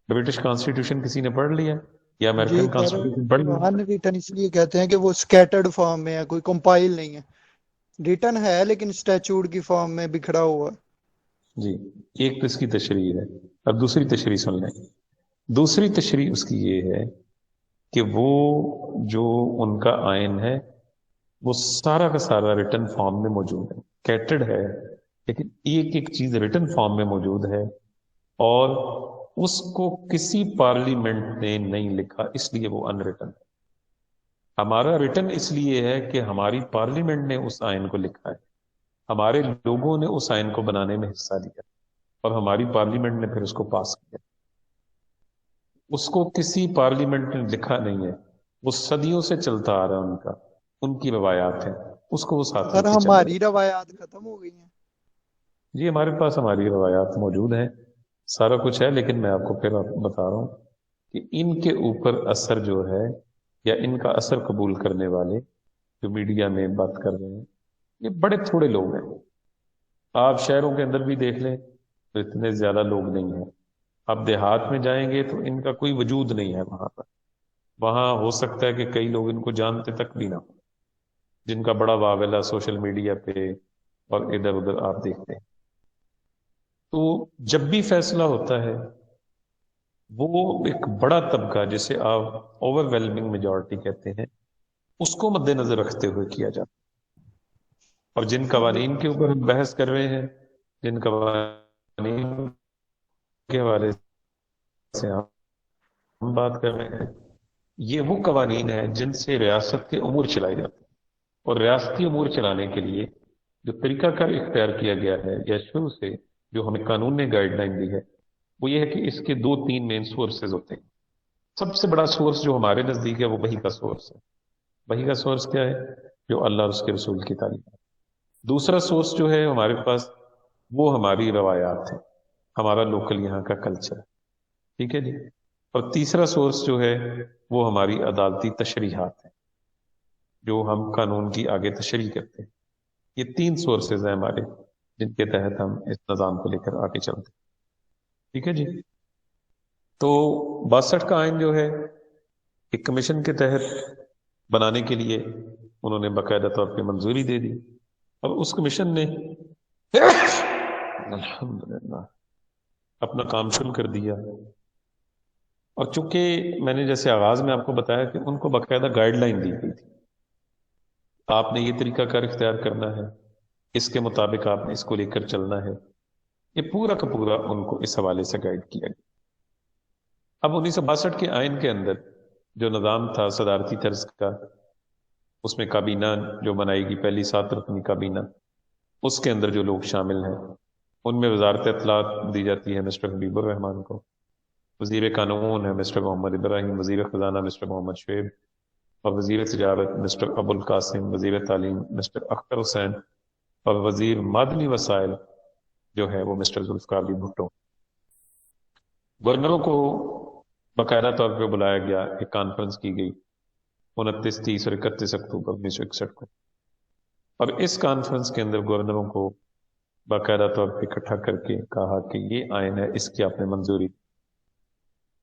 S1: برٹش کانسٹیٹیوشن کسی نے پڑھ لیا یا
S3: جی
S1: امریکن
S3: کہہ رہے
S1: کانسٹیٹیوشن پڑھ لیا؟
S3: ان ریٹن اس لیے کہتے ہیں کہ وہ سکیٹرڈ فارم میں ہے، کوئی کمپائل نہیں ہے، ریٹن ہے لیکن اسٹیچوڈ کی فارم میں بکھرا ہوا ہے۔
S1: جی، ایک تو اس کی تشریح ہے۔ اب دوسری تشریح سن لیں۔ دوسری تشریح اس کی یہ ہے کہ وہ جو ان کا آئین ہے وہ سارا کا سارا ریٹن فارم میں موجود ہے، کیٹڈ ہے، لیکن ایک ایک چیز ریٹن فارم میں موجود ہے، اور اس کو کسی پارلیمنٹ نے نہیں لکھا، اس لیے وہ ان ریٹن ہے۔ ہمارا ریٹن اس لیے ہے کہ ہماری پارلیمنٹ نے اس آئین کو لکھا ہے، ہمارے لوگوں نے اس آئین کو بنانے میں حصہ لیا، اور ہماری پارلیمنٹ نے پھر اس کو پاس کیا۔ اس کو کسی پارلیمنٹ نے لکھا نہیں ہے، وہ صدیوں سے چلتا آ رہا ہے، ان کی روایات ہیں، اس کو وہ ساتھ لے
S3: سر
S1: کے چل رہے
S3: ہماری روایات ختم ہو گئی ہیں۔
S1: ہیں۔ جی، ہمارے پاس ہماری روایات موجود ہیں، سارا کچھ ہے، لیکن میں آپ کو پھر بتا رہا ہوں کہ ان کے اوپر اثر جو ہے، یا ان کا اثر قبول کرنے والے جو میڈیا میں بات کر رہے ہیں، یہ بڑے تھوڑے لوگ ہیں۔ آپ شہروں کے اندر بھی دیکھ لیں تو اتنے زیادہ لوگ نہیں ہیں، آپ دیہات میں جائیں گے تو ان کا کوئی وجود نہیں ہے وہاں پر۔ وہاں ہو سکتا ہے کہ کئی لوگ ان کو جانتے تک بھی نہ ہو، جن کا بڑا واویلا سوشل میڈیا پہ اور ادھر ادھر آپ دیکھتے ہیں۔ تو جب بھی فیصلہ ہوتا ہے، وہ ایک بڑا طبقہ جسے آپ اوور ویلمنگ میجورٹی کہتے ہیں، اس کو مد نظر رکھتے ہوئے کیا جاتا ہے۔ اور جن قوانین کے اوپر ہم بحث کر رہے ہیں، جن قوانین کے حوالے سے ہم بات کر رہے ہیں، یہ وہ قوانین ہیں جن سے ریاست کے امور چلائے جاتے ہیں۔ اور ریاستی امور چلانے کے لیے جو طریقہ کار اختیار کیا گیا ہے، یا شروع سے جو ہمیں قانون نے گائیڈ لائن دی ہے، وہ یہ ہے کہ اس کے 2-3 مین سورسز ہوتے ہیں۔ سب سے بڑا سورس جو ہمارے نزدیک ہے وہ وحی کا سورس ہے۔ وحی کا سورس کیا ہے؟ جو اللہ اور اس کے رسول کی تعلیم ہے۔ دوسرا سورس جو ہے ہمارے پاس، وہ ہماری روایات ہے، ہمارا لوکل یہاں کا کلچر، ٹھیک ہے جی۔ اور تیسرا سورس جو ہے وہ ہماری عدالتی تشریحات ہیں، جو ہم قانون کی آگے تشریح کرتے ہیں۔ یہ 3 سورسز ہیں ہمارے، جن کے تحت ہم اس نظام کو لے کر آگے چلتے ہیں، ٹھیک ہے جی۔ تو 62 کا آئین جو ہے ایک کمیشن کے تحت بنانے کے لیے انہوں نے باقاعدہ طور پہ منظوری دے دی، اور اس کمیشن نے الحمدللہ اپنا کام شروع کر دیا۔ اور چونکہ میں نے جیسے آغاز میں آپ کو بتایا کہ ان کو باقاعدہ گائیڈ لائن دی گئی تھی، آپ نے یہ طریقہ کار اختیار کرنا ہے، اس کے مطابق آپ نے اس کو لے کر چلنا ہے، یہ پورا کا پورا ان کو اس حوالے سے گائیڈ کیا گیا۔ اب 1962 کے آئین کے اندر جو نظام تھا صدارتی طرز کا، اس میں کابینہ جو بنائی گی، پہلی 7 رکنی کابینہ، اس کے اندر جو لوگ شامل ہیں، ان میں وزارت اطلاعات دی جاتی ہے مسٹر حبیب الرحمان کو، وزیر قانون ہے مسٹر محمد ابراہیم، وزیر خزانہ مسٹر محمد شعیب، اور وزیر تجارت مسٹر ابو القاسم، وزیر تعلیم مسٹر اختر حسین، اور وزیر معدنی وسائل جو ہے وہ مسٹر ذوالفقار علی بھٹو۔ گورنروں کو باقاعدہ طور پہ بلایا گیا، ایک کانفرنس کی گئی 29، 30 اور 31 اکتوبر 1961 کو، اور اس کانفرنس کے اندر گورنروں کو باقاعدہ طور پہ اکٹھا کر کے کہا کہ یہ آئین ہے، اس کی آپ نے منظوری،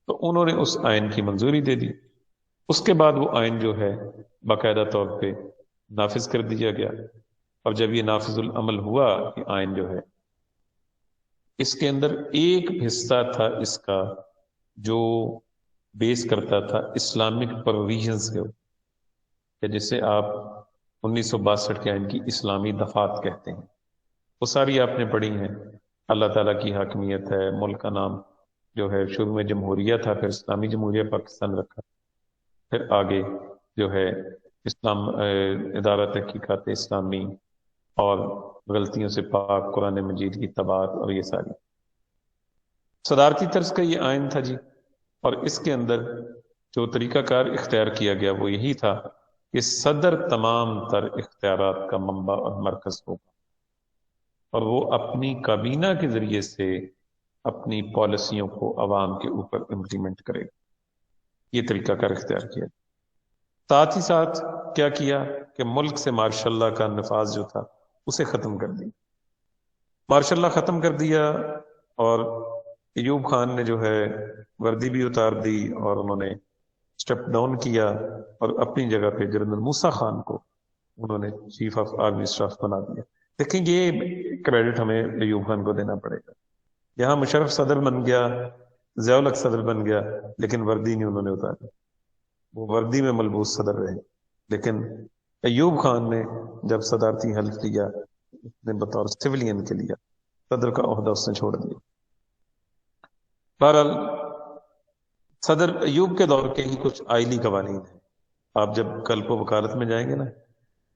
S1: تو انہوں نے اس آئین کی منظوری دے دی۔ اس کے بعد وہ آئین جو ہے باقاعدہ طور پہ نافذ کر دیا گیا، اور جب یہ نافذ العمل ہوا، یہ آئین جو ہے اس کے اندر ایک حصہ تھا اس کا جو بیس کرتا تھا اسلامک پروویژنز کے، کہ جسے آپ 1962 کے آئین کی اسلامی دفعات کہتے ہیں، وہ ساری آپ نے پڑھی ہیں۔ اللہ تعالیٰ کی حاکمیت ہے، ملک کا نام جو ہے شروع میں جمہوریہ تھا، پھر اسلامی جمہوریہ پاکستان رکھا، پھر آگے جو ہے اسلام ادارہ تحقیقات اسلامی، اور غلطیوں سے پاک قرآن مجید کی تباعت، اور یہ ساری صدارتی طرز کا یہ آئین تھا جی۔ اور اس کے اندر جو طریقہ کار اختیار کیا گیا وہ یہی تھا کہ صدر تمام تر اختیارات کا منبع اور مرکز ہوگا، اور وہ اپنی کابینہ کے ذریعے سے اپنی پالیسیوں کو عوام کے اوپر امپلیمنٹ کرے گا۔ یہ طریقہ کار اختیار کیا۔ ساتھ ہی ساتھ کیا کیا کہ ملک سے مارشاء اللہ کا نفاذ جو تھا اسے ختم کر دیا، مارشاء اللہ ختم کر دیا، اور ایوب خان نے جو ہے وردی بھی اتار دی اور انہوں نے اسٹیپ ڈاؤن کیا اور اپنی جگہ پہ جنرل موسیٰ خان کو انہوں نے چیف آف آرمی اسٹاف بنا دیا۔ لیکن یہ کریڈٹ ہمیں ایوب خان کو دینا پڑے گا۔ یہاں مشرف صدر بن گیا، ضیاء الحق صدر بن گیا، لیکن وردی نہیں انہوں نے اتاری، وہ وردی میں ملبوس صدر رہے۔ لیکن ایوب خان نے جب صدارتی حلف لیا، اس نے بطور سولین کے لیا، صدر کا عہدہ اس نے چھوڑ دیا۔ بہرحال صدر ایوب کے دور کے ہی کچھ آئلی قوانین ہیں۔ آپ جب کل کو وکالت میں جائیں گے نا،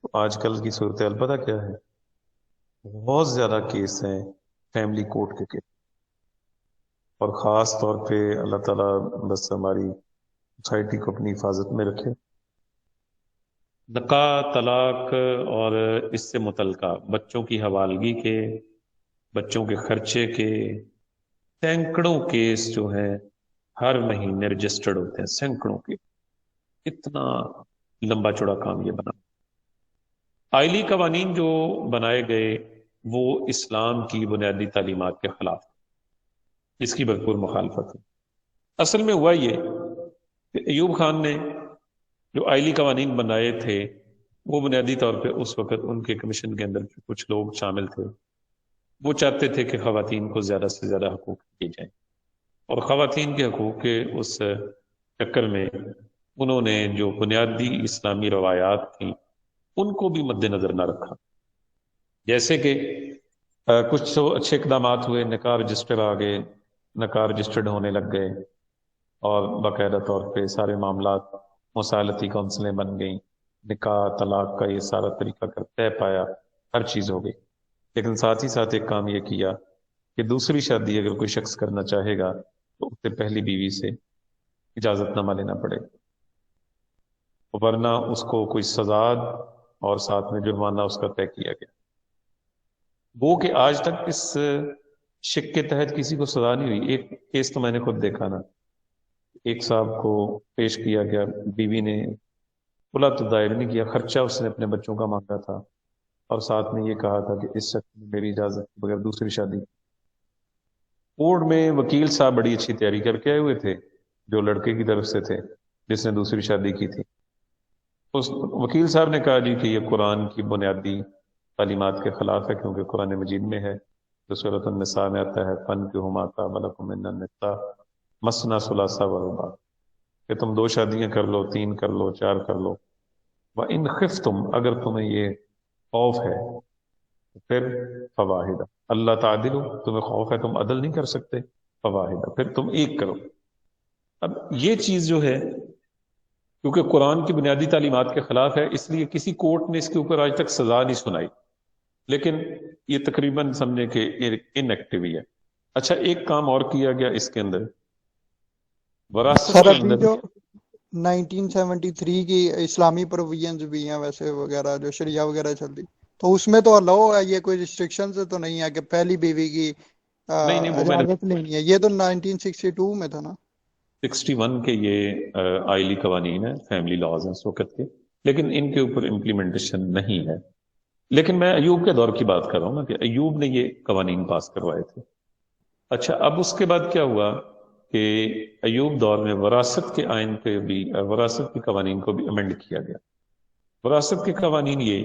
S1: تو آج کل کی صورتحال پتہ کیا ہے؟ بہت زیادہ کیس ہیں فیملی کورٹ کے، اور خاص طور پہ اللہ تعالیٰ بس ہماری سوسائٹی کو اپنی حفاظت میں رکھے۔ نکاح، طلاق اور اس سے متعلقہ بچوں کی حوالگی کے، بچوں کے خرچے کے سینکڑوں کیس جو ہیں ہر مہینے رجسٹرڈ ہوتے ہیں، سینکڑوں کے۔ اتنا لمبا چوڑا کام یہ بنا۔ آئلی قوانین جو بنائے گئے وہ اسلام کی بنیادی تعلیمات کے خلاف، اس کی بھرپور مخالفت ہے۔ اصل میں ہوا یہ کہ ایوب خان نے جو آئلی قوانین بنائے تھے وہ بنیادی طور پہ اس وقت ان کے کمیشن کے اندر کچھ لوگ شامل تھے، وہ چاہتے تھے کہ خواتین کو زیادہ سے زیادہ حقوق دیے جائیں، اور خواتین کے حقوق کے اس چکر میں انہوں نے جو بنیادی اسلامی روایات تھیں ان کو بھی مد نظر نہ رکھا۔ جیسے کہ کچھ تو اچھے اقدامات ہوئے، نکاح رجسٹر آ گئے، نکاح رجسٹرڈ ہونے لگ گئے، اور باقاعدہ طور پہ سارے معاملات مسالتی کونسلیں بن گئیں، نکاح طلاق کا یہ سارا طریقہ کر طے پایا، ہر چیز ہو گئی۔ لیکن ساتھ ہی ساتھ ایک کام یہ کیا کہ دوسری شادی اگر کوئی شخص کرنا چاہے گا تو اس سے پہلی بیوی سے اجازت نامہ لینا پڑے گا، ورنہ اس کو کوئی سزا اور ساتھ میں جرمانہ اس کا طے کیا گیا۔ وہ کہ آج تک اس شک کے تحت کسی کو سزا نہیں ہوئی۔ ایک کیس تو میں نے خود دیکھا نا، ایک صاحب کو پیش کیا گیا، بیوی نے کھلا تو دائر نہیں کیا، خرچہ اس نے اپنے بچوں کا مانگا تھا، اور ساتھ میں یہ کہا تھا کہ اس شخص نے میری اجازت کے بغیر دوسری شادی کی۔ کورٹ میں وکیل صاحب بڑی اچھی تیاری کر کے آئے ہوئے تھے جو لڑکے کی طرف سے تھے جس نے دوسری شادی کی تھی۔ اس وکیل صاحب نے کہا جی کہ یہ قرآن کی بنیادی تعلیمات کے خلاف ہے، کیونکہ قرآن مجید میں ہے، جو سورۃ النساء میں آتا ہے، فَانكِحُوا مَا طَابَ لَكُم مِّنَ النِّسَاءِ مَثْنَىٰ وَثُلَاثَ وَرُبَاعَ، کہ تم 2 شادیاں کر لو، 3 کر لو، 4 کر لو۔ وَإِنْ خِفْتُمْ، اگر تمہیں یہ خوف ہے تو پھر فواحدہ، اللہ تعدلوا، تمہیں خوف ہے تم عدل نہیں کر سکتے، فواحدہ، پھر تم ایک کرو۔ اب یہ چیز جو ہے کیونکہ قرآن کی بنیادی تعلیمات کے خلاف ہے، اس لیے کسی کورٹ نے اس کے اوپر آج تک سزا نہیں سنائی، لیکن یہ تقریباً سمجھے کہ ان ایکٹیو ہی ہے۔ اچھا، ایک کام اور کیا گیا اس کے اندر، وراثت
S3: سر
S1: کے
S3: ابھی
S1: اندر۔
S3: جو 1973 کی اسلامی پروویژنز بھی ہیں ویسے وغیرہ جو شریعہ وغیرہ چل رہی، تو اس میں تو الاؤ ہے، یہ کوئی ریسٹرکشن سے تو نہیں ہے کہ پہلی بیوی کی
S1: نہیں نہیں، وہ میں نے
S3: اجازت لینی ہے؟ یہ تو 1962 میں تھا نا۔
S1: 61 کے یہ آئلی قوانین ہیں، فیملی لاز ہیں اس وقت کے، لیکن ان کے اوپر امپلیمنٹیشن نہیں ہے۔ لیکن میں ایوب کے دور کی بات کر رہا ہوں نا، کہ ایوب نے یہ قوانین پاس کروائے تھے۔ اچھا، اب اس کے بعد کیا ہوا کہ ایوب دور میں وراثت کے آئین پہ بھی، وراثت کے قوانین کو بھی امینڈ کیا گیا۔ وراثت کے قوانین یہ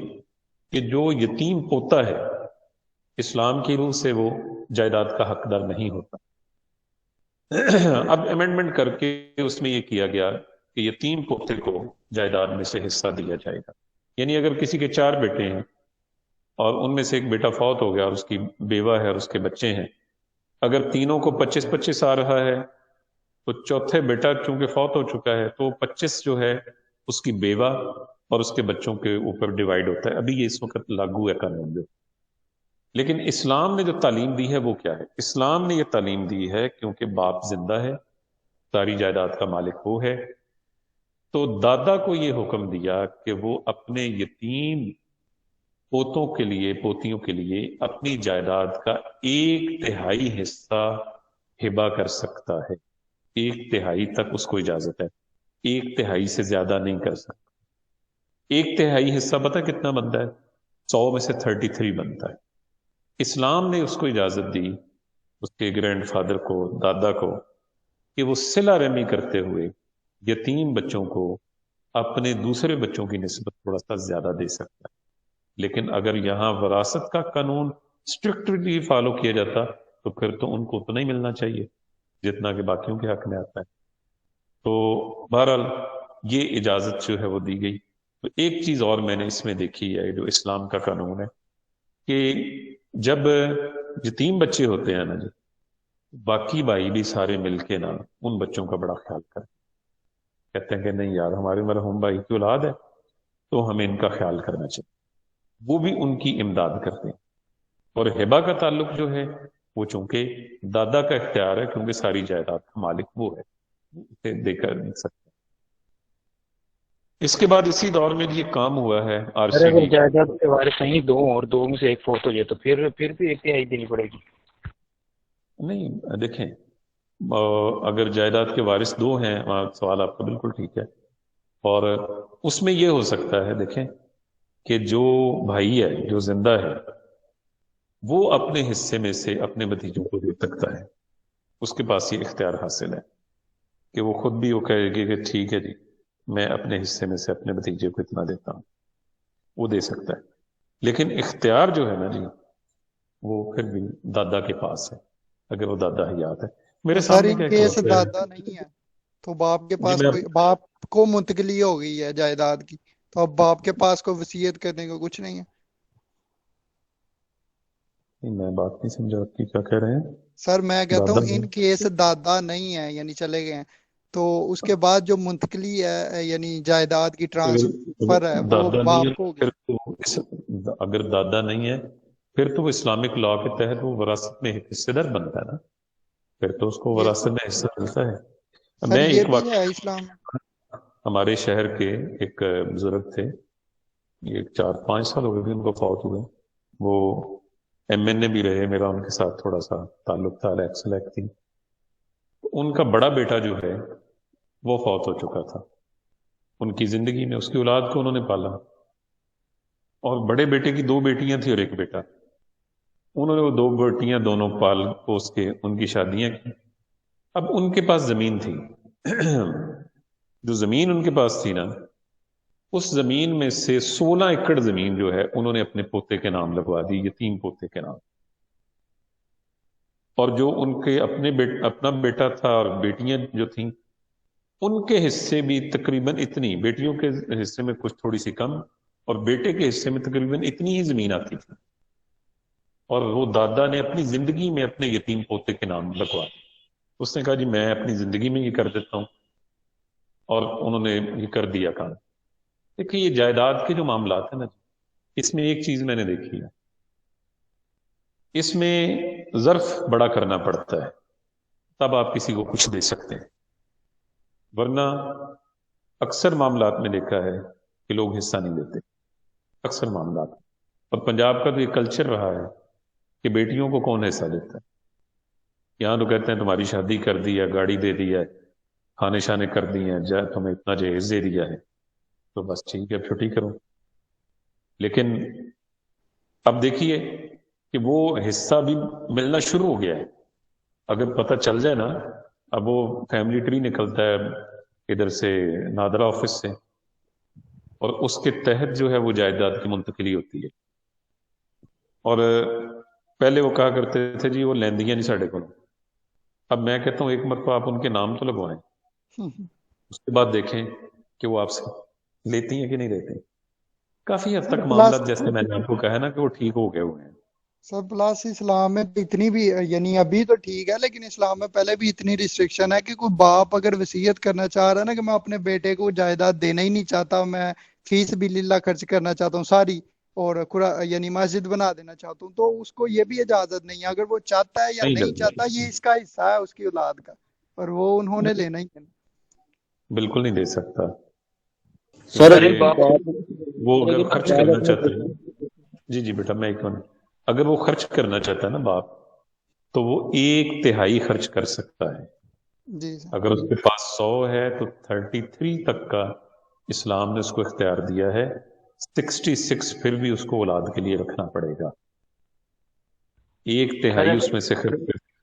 S1: کہ جو یتیم پوتا ہے اسلام کی روح سے وہ جائیداد کا حقدار نہیں ہوتا۔ اب امینڈمنٹ کر کے اس میں یہ کیا گیا کہ یتیم پوتے کو جائیداد میں سے حصہ دیا جائے گا۔ یعنی اگر کسی کے 4 بیٹے ہیں اور ان میں سے ایک بیٹا فوت ہو گیا اور اس کی بیوہ ہے اور اس کے بچے ہیں، اگر تینوں کو 25-25 آ رہا ہے تو چوتھے بیٹا چونکہ فوت ہو چکا ہے تو 25 جو ہے اس کی بیوہ اور اس کے بچوں کے اوپر ڈیوائیڈ ہوتا ہے۔ ابھی یہ اس وقت لاگو ہے قانون جو، لیکن اسلام نے جو تعلیم دی ہے وہ کیا ہے؟ اسلام نے یہ تعلیم دی ہے کیونکہ باپ زندہ ہے، ساری جائیداد کا مالک وہ ہے، تو دادا کو یہ حکم دیا کہ وہ اپنے یتیم پوتوں کے لیے، پوتیوں کے لیے اپنی جائیداد کا 1/3 حصہ ہبہ کر سکتا ہے۔ 1/3 تک اس کو اجازت ہے، 1/3 سے زیادہ نہیں کر سکتا۔ 1/3 حصہ پتہ کتنا بنتا ہے؟ 100 میں سے 33 بنتا ہے۔ اسلام نے اس کو اجازت دی اس کے گرینڈ فادر کو، دادا کو، کہ وہ صلہ رحمی کرتے ہوئے یتیم بچوں کو اپنے دوسرے بچوں کی نسبت تھوڑا سا زیادہ دے سکتا ہے۔ لیکن اگر یہاں وراثت کا قانون اسٹرکٹلی فالو کیا جاتا تو پھر تو ان کو اتنا ہی ملنا چاہیے جتنا کہ باقیوں کے حق میں آتا ہے۔ تو بہرحال یہ اجازت جو ہے وہ دی گئی۔ تو ایک چیز اور میں نے اس میں دیکھی ہے، جو اسلام کا قانون ہے، کہ جب یتیم بچے ہوتے ہیں نا جی، باقی بھائی بھی سارے مل کے نا ان بچوں کا بڑا خیال کرتے کہتے ہیں کہ نہیں یار، ہمارے مرحوم بھائی کی اولاد ہے تو ہمیں ان کا خیال کرنا چاہیے، وہ بھی ان کی امداد کرتے ہیں۔ اور ہبہ کا تعلق جو ہے وہ چونکہ دادا کا اختیار ہے، کیونکہ ساری جائیداد کا مالک وہ ہے، اسے دے کر نہیں سکتے۔ اس کے بعد اسی دور میں یہ کام ہوا ہے آر
S2: سر
S1: سی
S2: اگر
S1: ڈی۔
S2: جائیداد کے وارث کہیں دو اور دو میں سے ایک فوت ہو جائے تو پھر بھی ایک تہائی دینی پڑے گی؟
S1: نہیں دیکھیں، اگر جائیداد کے وارث دو ہیں، وہاں سوال آپ کا بالکل ٹھیک ہے، اور اس میں یہ ہو سکتا ہے، دیکھیں کہ جو بھائی ہے جو زندہ ہے وہ اپنے حصے میں سے اپنے بھتیجوں کو دے سکتا ہے، اس کے پاس یہ اختیار حاصل ہے کہ وہ خود بھی وہ کہے گی کہ ٹھیک ہے جی، میں اپنے حصے میں سے اپنے بھتیجے کو اتنا دیتا ہوں، وہ دے سکتا ہے۔ لیکن اختیار جو ہے نا جی، وہ پھر بھی دادا کے پاس ہے، اگر وہ دادا حیات ہے۔ میرے
S3: تو سر
S1: سامنے
S3: ان
S1: کا ایک
S3: کیس
S1: واقعہ
S3: دادا
S1: ہے
S3: نہیں ہے تو باپ کے
S1: جی،
S3: پاس
S1: میں
S3: کوئی، باپ کو منتقلی ہو گئی ہے جائیداد کی، تو اب باپ کے پاس کوئی وصیت کرنے کو کچھ نہیں ہے؟
S1: میں بات نہیں سمجھا آپ کی، کیا کہہ رہے ہیں؟
S3: سر میں کہتا
S1: دادا
S3: ہوں ان کیس دادا نہیں ہے، یعنی چلے گئے ہیں، تو اس کے بعد جو منتقلی ہے یعنی جائیداد کی ٹرانسفر ہے وہ
S1: دادا نہیں
S3: باپ
S1: ہے
S3: کو
S1: پھر
S3: ہوگی۔
S1: تو اگر دادا نہیں ہے پھر تو وہ اسلامک لا کے تحت وہ وراثت میں حصے دار بنتا ہے نا، پھر تو اس کو
S3: یہ
S1: وراثت میں حصہ ملتا ہے۔
S3: سر
S1: میں
S3: یہ
S1: ایک
S3: بھی ہے
S1: واقعہ،
S3: اسلام میں؟
S1: ہمارے شہر کے ایک بزرگ تھے، یہ 4-5 سال ہو گئے تھے ان کو فوت ہوئے، وہ ایم این اے بھی رہے، میرا ان کے ساتھ تھوڑا سا تعلق تھا، الیکس الیکٹ تھی۔ ان کا بڑا بیٹا جو ہے وہ فوت ہو چکا تھا، ان کی زندگی میں اس کی اولاد کو انہوں نے پالا، اور بڑے بیٹے کی 2 بیٹیاں تھیں اور ایک بیٹا، انہوں نے وہ 2 بیٹیاں دونوں پال پوس کے ان کی شادیاں کی۔ اب ان کے پاس زمین تھی جو زمین ان کے پاس تھی نا، اس زمین میں سے 16 ایکڑ زمین جو ہے انہوں نے اپنے پوتے کے نام لگوا دی، یتیم پوتے کے نام، اور جو ان کے اپنا بیٹا تھا اور بیٹیاں جو تھیں ان کے حصے بھی تقریباً اتنی، بیٹیوں کے حصے میں کچھ تھوڑی سی کم اور بیٹے کے حصے میں تقریباً اتنی ہی زمین آتی تھی، اور وہ دادا نے اپنی زندگی میں اپنے یتیم پوتے کے نام لگوا دی۔ اس نے کہا جی میں اپنی زندگی میں یہ کر دیتا ہوں، اور انہوں نے یہ کر دیا کام۔ دیکھیے یہ جائیداد کے جو معاملات ہیں نا، اس میں ایک چیز میں نے دیکھی ہے، اس میں ظرف بڑا کرنا پڑتا ہے تب آپ کسی کو کچھ دے سکتے ہیں، ورنہ اکثر معاملات میں دیکھا ہے کہ لوگ حصہ نہیں دیتے، اکثر معاملات۔ اور پنجاب کا تو یہ کلچر رہا ہے کہ بیٹیوں کو کون حصہ دیتا ہے، یہاں تو کہتے ہیں تمہاری شادی کر دی ہے، گاڑی دے دی ہے، کھانے شانے کر دی ہیں، تمہیں اتنا جہیز دے دیا ہے تو بس ٹھیک ہے اب چھٹی کرو۔ لیکن اب دیکھیے کہ وہ حصہ بھی ملنا شروع ہو گیا ہے، اگر پتہ چل جائے نا، اب وہ فیملی ٹری نکلتا ہے ادھر سے نادرا آفس سے، اور اس کے تحت جو ہے وہ جائیداد کی منتقلی ہوتی ہے۔ اور پہلے وہ کہا کرتے تھے جی وہ لیندیاں نہیں ساڑھے کو، اب میں کہتا ہوں ایک مرتبہ آپ ان کے نام تو لگوائیں، اس کے بعد دیکھیں کہ وہ آپ سے لیتی ہیں کہ نہیں لیتی۔ کافی حد
S3: سر
S1: تک
S3: پلس
S1: معاملات جیسے میں نے آپ کو کہا نا کہ وہ ٹھیک ہو گئے ہوئے ہیں۔
S3: سر پلس اسلام میں اتنی بھی، یعنی ابھی تو ٹھیک ہے لیکن اسلام میں پہلے بھی اتنی ریسٹرکشن ہے کہ کوئی باپ اگر وصیت کرنا چاہ رہا ہے نا کہ میں اپنے بیٹے کو جائیداد دینا ہی نہیں چاہتا، میں فیس بھی للہ خرچ کرنا چاہتا ہوں ساری، اور یعنی مسجد بنا دینا چاہتا ہوں، تو اس کو یہ بھی اجازت نہیں ہے، اگر وہ چاہتا ہے یا
S1: نہیں
S3: نہیں چاہتا،
S1: لگتا،
S3: یہ اس کا حصہ ہے اس کی اولاد کا، اور وہ انہوں نے لینا ہی ہے۔
S1: بالکل نہیں دے سکتا،
S2: سر
S1: کیونکہ
S2: اگر باپ
S1: وہ اگر
S2: اگر
S1: خرچ کرنا چاہتا ہے، جی جی بیٹا میں ایک منٹ، اگر وہ خرچ کرنا چاہتا ہے نا باپ، تو وہ 1/3 خرچ کر سکتا ہے۔
S3: جی سر۔
S1: اگر اس کے پاس 100 ہے تو 33 تک کا اسلام نے اس کو اختیار دیا ہے، 66 پھر بھی اس کو اولاد کے لیے رکھنا پڑے گا، 1/3 اس میں سے خرچ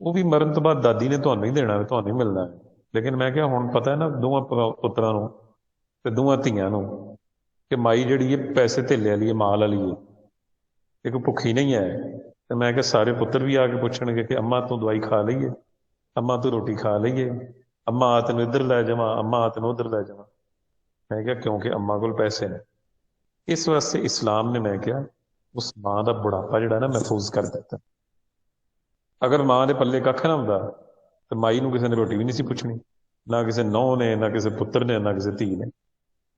S1: ਉਹ ਵੀ ਮਰਨ ਤੋਂ ਬਾਅਦ ਦਾਦੀ ਨੇ ਤੁਹਾਨੂੰ ਹੀ ਦੇਣਾ ਹੈ, ਤੁਹਾਨੂੰ ਹੀ ਮਿਲਣਾ ਹੈ। ਲੇਕਿਨ ਮੈਂ ਕਿਹਾ ਹੁਣ ਪਤਾ ਹੈ ਨਾ ਦੋਵਾਂ ਪੁੱਤਰਾਂ ਨੂੰ ਤੇ ਦੋਵਾਂ ਧੀਆਂ ਨੂੰ ਕਿ ਮਾਈ ਜਿਹੜੀ ਹੈ ਪੈਸੇ ਧੇਲੇ ਵਾਲੀ ਹੈ, ਮਾਲ ਵਾਲੀ ਹੈ, ਇਹ ਕੋਈ ਭੁੱਖੀ ਨਹੀਂ ਹੈ। ਤੇ ਮੈਂ ਕਿਹਾ ਸਾਰੇ ਪੁੱਤਰ ਵੀ ਆ ਕੇ ਪੁੱਛਣਗੇ ਕਿ ਅੰਮਾ ਤੂੰ ਦਵਾਈ ਖਾ ਲਈਏ, ਅੰਮਾ ਤੂੰ ਰੋਟੀ ਖਾ ਲਈਏ, ਅੰਮਾ ਆ ਤੈਨੂੰ ਇੱਧਰ ਲੈ ਜਾਵਾਂ, ਅੰਮਾ ਆ ਤੈਨੂੰ ਉੱਧਰ ਲੈ ਜਾਵਾਂ। ਮੈਂ ਕਿਹਾ ਕਿਉਂਕਿ ਅੰਮਾ ਕੋਲ ਪੈਸੇ ਨੇ। ਇਸ ਵਾਸਤੇ ਇਸਲਾਮ ਨੇ, ਮੈਂ ਕਿਹਾ, ਉਸ ਮਾਂ ਦਾ ਬੁਢਾਪਾ ਜਿਹੜਾ ਨਾ ਮਹਿਫੂਜ਼ ਕਰ ਦਿੱਤਾ। ਅਗਰ ਮਾਂ ਦੇ ਪੱਲੇ ਕੱਖ ਨਾ ਹੁੰਦਾ ਤੇ ਮਾਈ ਨੂੰ ਕਿਸੇ ਨੇ ਰੋਟੀ ਵੀ ਨਹੀਂ ਸੀ ਪੁੱਛਣੀ, ਨਾ ਕਿਸੇ ਨੌਂ ਨੇ, ਨਾ ਕਿਸੇ ਪੁੱਤਰ ਨੇ, ਨਾ ਕਿਸੇ ਧੀ ਨੇ।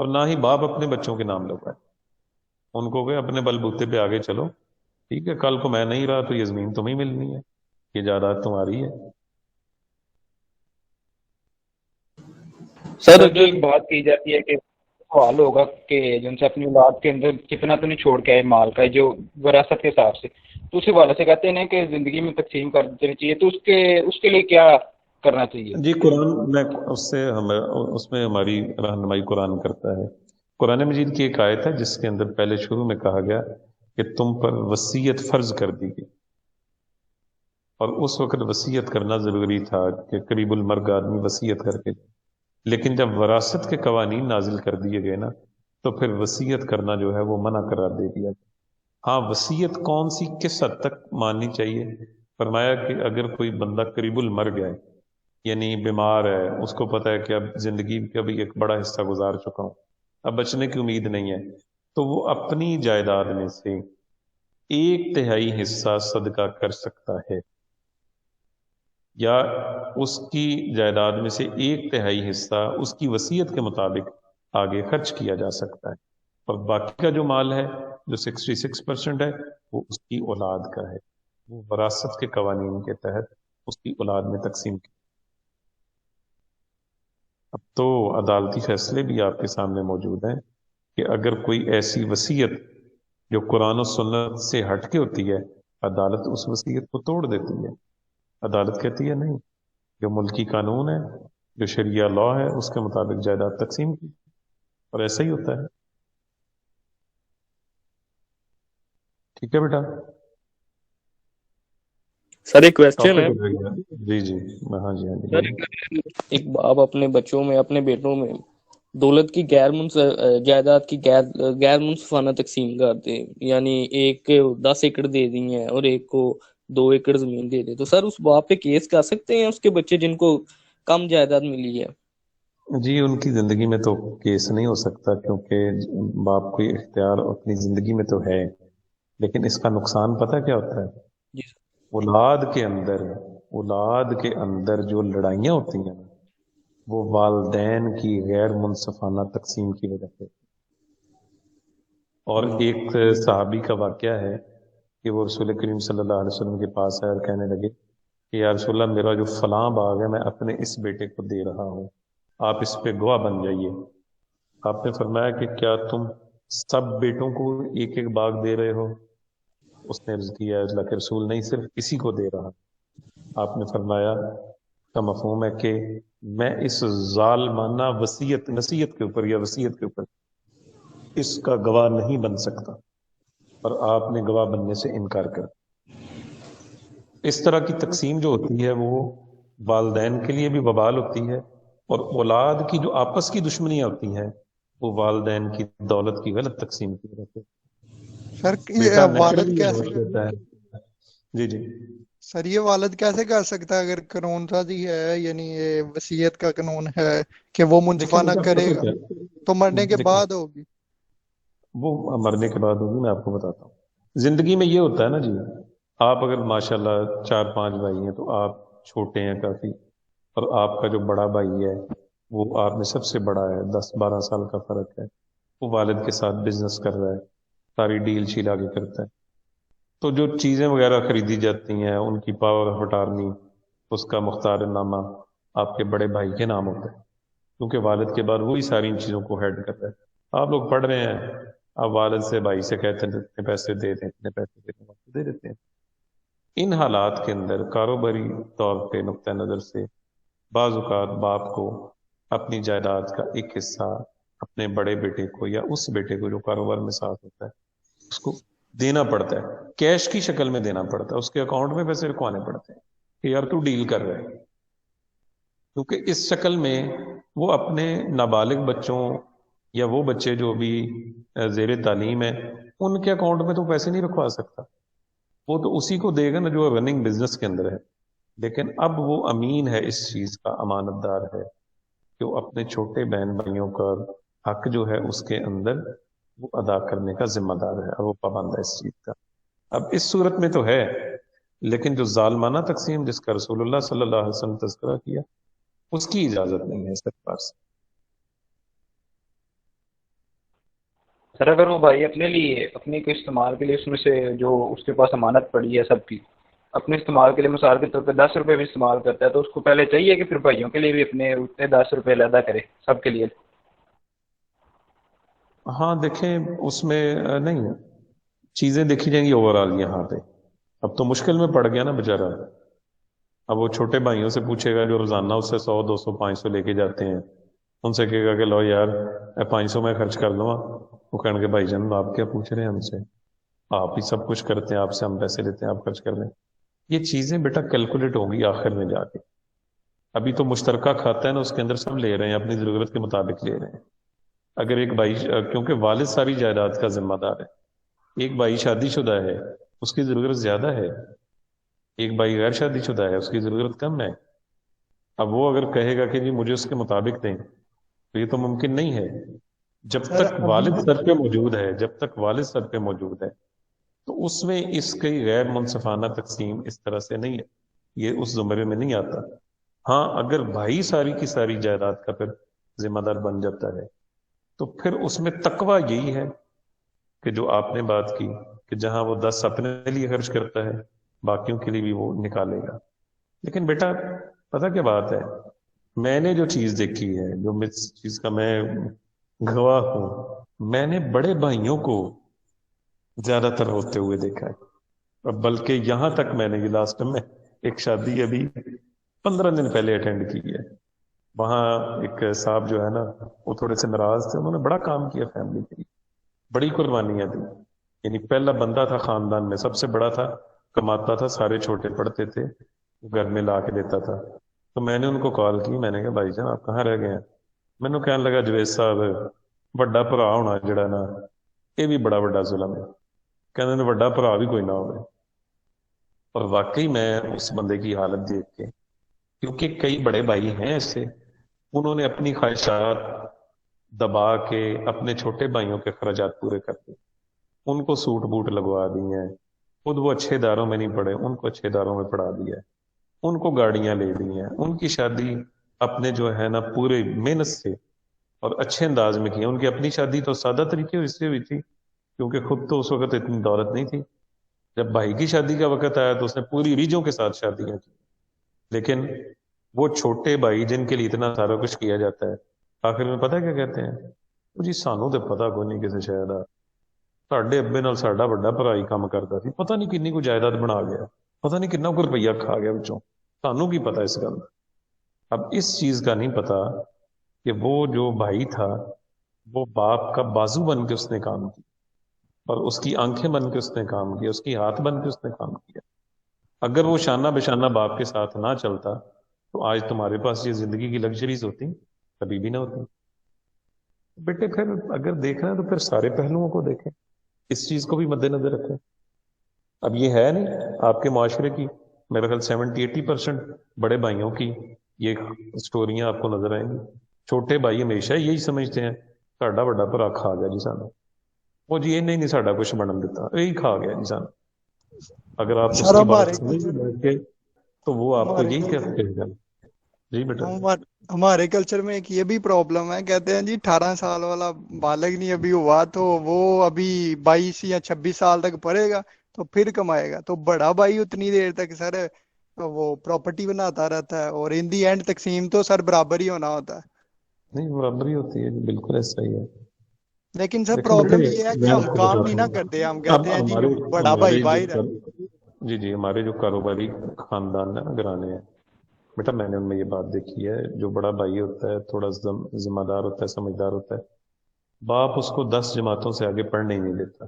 S1: اور نہ ہی باپ اپنے بچوں کے نام لگوائے. ان کو کہ اپنے بل بوتے پہ آگے چلو، ٹھیک ہے، کل کو میں نہیں رہا تو یہ زمین تمہیں ملنی ہے، یہ جائیداد تمہاری ہے.
S2: سر
S1: پھر
S2: جو
S1: اگر
S2: ایک بات کی جاتی ہے کہ سوال ہوگا کہ جن سے اپنی اولاد کے اندر کتنا تو نہیں چھوڑ کے آئے مال کا جو وراثت کے حساب سے، تو اسی حوالے سے کہتے ہیں کہ زندگی میں تقسیم کر دینی چاہیے، تو اس کے لیے کیا کرنا چاہیے؟
S1: جی قرآن میں اس میں ہماری رہنمائی قرآن کرتا ہے. قرآن مجید کی ایک آیت ہے جس کے اندر پہلے شروع میں کہا گیا کہ تم پر وصیت فرض کر دی گئی، اور اس وقت وصیت کرنا ضروری تھا کہ قریب المرگ آدمی وصیت کر کے جائے. لیکن جب وراثت کے قوانین نازل کر دیے گئے نا، تو پھر وصیت کرنا جو ہے وہ منع قرار دے دیا. ہاں وصیت کون سی کس حد تک ماننی چاہیے؟ فرمایا کہ اگر کوئی بندہ قریب المرگ ہے، یعنی بیمار ہے، اس کو پتہ ہے کہ اب زندگی کا بھی ایک بڑا حصہ گزار چکا ہوں، اب بچنے کی امید نہیں ہے، تو وہ اپنی جائیداد میں سے 1/3 حصہ صدقہ کر سکتا ہے، یا اس کی جائیداد میں سے 1/3 حصہ اس کی وصیت کے مطابق آگے خرچ کیا جا سکتا ہے، اور باقی کا جو مال ہے جو 66% ہے وہ اس کی اولاد کا ہے، وہ وراثت کے قوانین کے تحت اس کی اولاد میں تقسیم کی. اب تو عدالتی فیصلے بھی آپ کے سامنے موجود ہیں کہ اگر کوئی ایسی وصیت جو قرآن و سنت سے ہٹ کے ہوتی ہے، عدالت اس وصیت کو توڑ دیتی ہے. عدالت کہتی ہے نہیں، جو ملکی قانون ہے، جو شریعہ لا ہے، اس کے مطابق جائیداد تقسیم کی، اور ایسا ہی ہوتا ہے. ٹھیک ہے بیٹا،
S4: سر ایک کوشچن ہے.
S1: ٹاپک ہو گیا. جی جی، ہاں جی، ہاں جی،
S4: سر
S1: بولیے.
S4: ایک باپ اپنے بچوں میں، اپنے بیٹوں میں دولت کی جائیداد کی غیر منصفانہ تقسیم کرتے، یعنی ایک کو 10 ایکڑ دے دی ہیں اور ایک کو 2 ایکڑ زمین دے دے، تو سر اس باپ پہ کیس کر سکتے ہیں اس کے بچے جن کو کم جائیداد ملی ہے؟
S1: جی ان کی زندگی میں تو کیس نہیں ہو سکتا، کیونکہ باپ کو اختیار اپنی زندگی میں تو ہے، لیکن اس کا نقصان پتہ کیا ہوتا ہے؟
S4: جی سر.
S1: اولاد کے اندر جو لڑائیاں ہوتی ہیں وہ والدین کی غیر منصفانہ تقسیم کی وجہ سے. اور ایک صحابی کا واقعہ ہے کہ وہ رسول کریم صلی اللہ علیہ وسلم کے پاس آئے اور کہنے لگے کہ یا رسول اللہ، میرا جو فلاں باغ ہے میں اپنے اس بیٹے کو دے رہا ہوں، آپ اس پہ گواہ بن جائیے. آپ نے فرمایا کہ کیا تم سب بیٹوں کو ایک ایک باغ دے رہے ہو؟ اس نے عرض کیا اللہ کے رسول نہیں، صرف اسی کو دے رہا. آپ نے فرمایا کا مفہوم ہے کہ میں اس ظالمانہ نصیحت کے اوپر یا وصیت کے اوپر اس کا گواہ نہیں بن سکتا، اور آپ نے گواہ بننے سے انکار کر. اس طرح کی تقسیم جو ہوتی ہے وہ والدین کے لیے بھی وبال ہوتی ہے، اور اولاد کی جو آپس کی دشمنیاں ہوتی ہیں وہ والدین کی دولت کی غلط تقسیم کی وجہ سے.
S3: سر
S1: بیٹا
S3: والد
S1: نیچرلی
S3: کیسے
S1: ہوتا ہے. جی جی.
S3: سر یہ والد کیسے کر سکتا ہے اگر قانون سازی ہے، یعنی یہ وصیت کا قانون ہے کہ وہ
S1: دیکھیں
S3: منصفانہ
S1: بیٹا
S3: کرے
S1: پتہ
S3: گا
S1: کیا،
S3: تو مرنے کے
S1: دیکھیں
S3: بعد ہوگی؟
S1: وہ مرنے کے بعد ہوگی. میں آپ کو بتاتا ہوں، زندگی میں یہ ہوتا ہے نا جی، آپ اگر ماشاءاللہ 4-5 بھائی ہیں تو آپ چھوٹے ہیں کافی، اور آپ کا جو بڑا بھائی ہے وہ آپ میں سب سے بڑا ہے، 10-12 سال کا فرق ہے، وہ والد کے ساتھ بزنس کر رہا ہے، ساری ڈیل شیل آگے کرتا ہے. تو جو چیزیں وغیرہ خریدی جاتی ہیں ان کی پاور آف اٹارنی، اس کا مختار نامہ آپ کے بڑے بھائی کے نام ہوتا ہے، کیونکہ والد کے بعد وہی ساری ان چیزوں کو ہیڈ کرتا ہے. آپ لوگ پڑھ رہے ہیں، آپ والد سے بھائی سے کہتے ہیں اتنے پیسے دے دیں، اتنے پیسے دے دیں، آپ کو دے دیتے ہیں. ان حالات کے اندر کاروباری طور پہ نقطہ نظر سے بعض اوقات باپ کو اپنی جائیداد کا ایک حصہ اپنے بڑے بیٹے کو یا اس بیٹے کو جو کاروبار میں ساتھ ہوتا ہے اس کو دینا پڑتا ہے، کیش کی شکل میں دینا پڑتا ہے، اس کے اکاؤنٹ میں پیسے رکھوانے پڑتے ہیں کہ یار تو ڈیل کر رہے ہے. کیونکہ اس شکل میں وہ اپنے نابالغ بچوں یا وہ بچے جو بھی زیر تعلیم ہے ان کے اکاؤنٹ میں تو پیسے نہیں رکھوا سکتا، وہ تو اسی کو دے گا نا جو رننگ بزنس کے اندر ہے. لیکن اب وہ امین ہے، اس چیز کا امانت دار ہے کہ وہ اپنے چھوٹے بہن بھائیوں کا حق جو ہے اس کے اندر وہ ادا کرنے کا ذمہ دار ہے، اور وہ پابند ہے اس چیز کا. اب اس صورت میں تو ہے، لیکن جو ظالمانہ تقسیم جس کا رسول اللہ صلی اللہ علیہ وسلم تذکرہ کیا، اس کی اجازت نہیں ہے سرکار سے.
S2: سر اگر وہ بھائی اپنے لیے اپنے کو استعمال کے لیے اس میں سے جو اس کے پاس امانت پڑی ہے سب کی اپنے استعمال کے لیے مثال کے طور پہ 10 روپے بھی استعمال کرتا ہے، تو اس کو پہلے چاہیے کہ پھر بھائیوں کے لیے بھی اپنے اتنے 10 روپے علیحدہ کرے سب کے لیے؟
S1: ہاں دیکھیں، اس میں نہیں چیزیں دیکھی جائیں گی اوور آل یہاں پہ. اب تو مشکل میں پڑ گیا نا بیچارہ. اب وہ چھوٹے بھائیوں سے پوچھے گا جو روزانہ اس سے 100 200 500 لے کے جاتے ہیں، ان سے کہے گا کہ لو یار 500 میں خرچ کر لوں. وہ کہیں گے بھائی جان آپ کیا پوچھ رہے ہیں ہم سے، آپ ہی سب کچھ کرتے ہیں، آپ سے ہم پیسے لیتے ہیں، آپ خرچ کر لیں. یہ چیزیں بیٹا کیلکولیٹ ہوں گی آخر میں جا کے. ابھی تو مشترکہ کھاتا ہے نا، اس کے اندر سب لے رہے ہیں، اپنی ضرورت کے مطابق لے رہے ہیں. اگر ایک بھائی کیونکہ والد ساری جائیداد کا ذمہ دار ہے، ایک بھائی شادی شدہ ہے اس کی ضرورت زیادہ ہے، ایک بھائی غیر شادی شدہ ہے اس کی ضرورت کم ہے. اب وہ اگر کہے گا کہ جی مجھے اس کے مطابق دیں تو یہ تو ممکن نہیں ہے. جب
S3: سر
S1: تک
S3: ابھی
S1: والد سر پہ موجود ہے، جب تک والد سر پہ موجود ہے تو اس میں اس کی غیر منصفانہ تقسیم اس طرح سے نہیں ہے، یہ اس زمرے میں نہیں آتا. ہاں اگر بھائی ساری کی ساری جائیداد کا پھر ذمہ دار بن جاتا ہے تو پھر اس میں تقوی یہی ہے کہ جو آپ نے بات کی کہ جہاں وہ 10 اپنے لیے خرچ کرتا ہے باقیوں کے لیے بھی وہ نکالے گا. لیکن بیٹا پتہ کیا بات ہے، میں نے جو چیز دیکھی ہے، جو اس چیز کا میں گواہ ہوں، میں نے بڑے بھائیوں کو زیادہ تر ہوتے ہوئے دیکھا ہے. اب بلکہ یہاں تک میں نے یہ لاسٹ میں ایک شادی ابھی 15 دن پہلے اٹینڈ کی ہے. وہاں ایک صاحب جو ہے نا وہ تھوڑے سے ناراض تھے، انہوں نے بڑا کام کیا فیملی کے لیے، بڑی قربانیاں دی. یعنی پہلا بندہ تھا خاندان میں، سب سے بڑا تھا، کماتا تھا، سارے چھوٹے پڑھتے تھے، گھر میں لا کے دیتا تھا. تو میں نے ان کو کال کی، میں نے کہا بھائی جان آپ کہاں رہ گئے ہیں؟ مینوں کہنے لگا جوید صاحب بڑا بھرا ہونا جڑا نا یہ بھی بڑا بڑا ظلم ہے، کہنے نے بڑا بھرا بھی کوئی نہ ہوگا. اور واقعی میں اس بندے کی حالت دیکھ کے، کیونکہ کئی بڑے بھائی ہیں ایسے، انہوں نے اپنی خواہشات دبا کے اپنے چھوٹے بھائیوں کے اخراجات پورے کر دیے، ان کو سوٹ بوٹ لگوا دی ہیں، خود وہ اچھے اداروں میں نہیں پڑھے ان کو اچھے اداروں میں پڑھا دیا ہے، ان کو گاڑیاں لے دی ہیں، ان کی شادی اپنے جو ہے نا پورے محنت سے اور اچھے انداز میں کی. ان کی اپنی شادی تو سادہ طریقے سے ہوئی تھی کیونکہ خود تو اس وقت اتنی دولت نہیں تھی. جب بھائی کی شادی کا وقت آیا تو اس نے پوری ریجوں کے ساتھ شادیاں کی. لیکن وہ چھوٹے بھائی جن کے لیے اتنا سارا کچھ کیا جاتا ہے، آخر میں پتہ کیا کہتے ہیں؟ وہ جی سانوں تو پتا کوئی نہیں کسی شاید ساڈے ابے نال ساڈا بڑا بھرا ہی کام کرتا سی، پتہ نہیں کنی کو جائیداد بنا گیا، پتہ نہیں کتنا کو روپیہ کھا گیا بچوں، سانوں کی پتا اس گل. اب اس چیز کا نہیں پتا کہ وہ جو بھائی تھا وہ باپ کا بازو بن کے اس نے کام کیا، اور اس کی آنکھیں بن کے اس نے کام کیا، اس کی ہاتھ بن کے اس نے کام کیا. اگر وہ شانہ بشانہ باپ کے ساتھ نہ چلتا تو آج تمہارے پاس یہ زندگی کی لگژریز ہوتی کبھی بھی نہ ہوتی. بیٹے پھر اگر دیکھنا ہے تو پھر سارے پہلوؤں کو دیکھیں، اس چیز کو بھی مد نظر رکھیں. اب یہ ہے نہیں آپ کے معاشرے کی میرے خیال 70 80% بڑے بھائیوں کی یہ سٹوریاں آپ کو نظر آئیں گی. چھوٹے بھائی ہمیشہ یہی سمجھتے ہیں ساڈا بڑا بھرا کھا گیا جی سانو، وہ جی یہ نہیں ساڈا کچھ بنن دیتا، یہی کھا گیا جی سانو. اگر آپ اس
S3: سر
S1: کی بات سمجھ بیٹھ کے تو وہ آپ کو
S3: ہمارے
S1: یہی
S3: کلچر
S1: کہتے گا. جی بیٹا.
S3: ہمارے کلچر میں ایک یہ بھی پرابلم ہے، کہتے ہیں جی 18 سال والا بالغ نہیں ابھی ہوا تو وہ ابھی 22 یا 26 سال تک پڑھے گا تو پھر کمائے گا، تو بڑا بھائی اتنی دیر تک سر وہ پراپرٹی بناتا رہتا ہے، اور ان دی اینڈ تقسیم تو سر برابر ہی ہونا ہوتا ہے.
S1: نہیں برابری ہوتی ہے جی، بالکل ایسا ہی ہے.
S3: لیکن سر
S1: لیکن
S3: پرابلم
S1: بیٹے
S3: یہ ہے کہ
S1: میں
S3: ہم
S1: آپ کو
S3: کام نہیں
S1: بتاتا
S3: نہ
S1: ہوں،
S3: کرتے، ہم
S1: اب
S3: کہتے ہیں جی بڑا بھائی باہر ہے.
S1: جی جی ہمارے جو کاروباری خاندان ہے نا گھرانے ہیں بیٹا، میں نے ان میں یہ بات دیکھی ہے، جو بڑا بھائی ہوتا ہے تھوڑا ذمہ دار ہوتا ہے، سمجھدار ہوتا ہے، باپ اس کو 10 جماعتوں سے آگے پڑھنے ہی نہیں دیتا،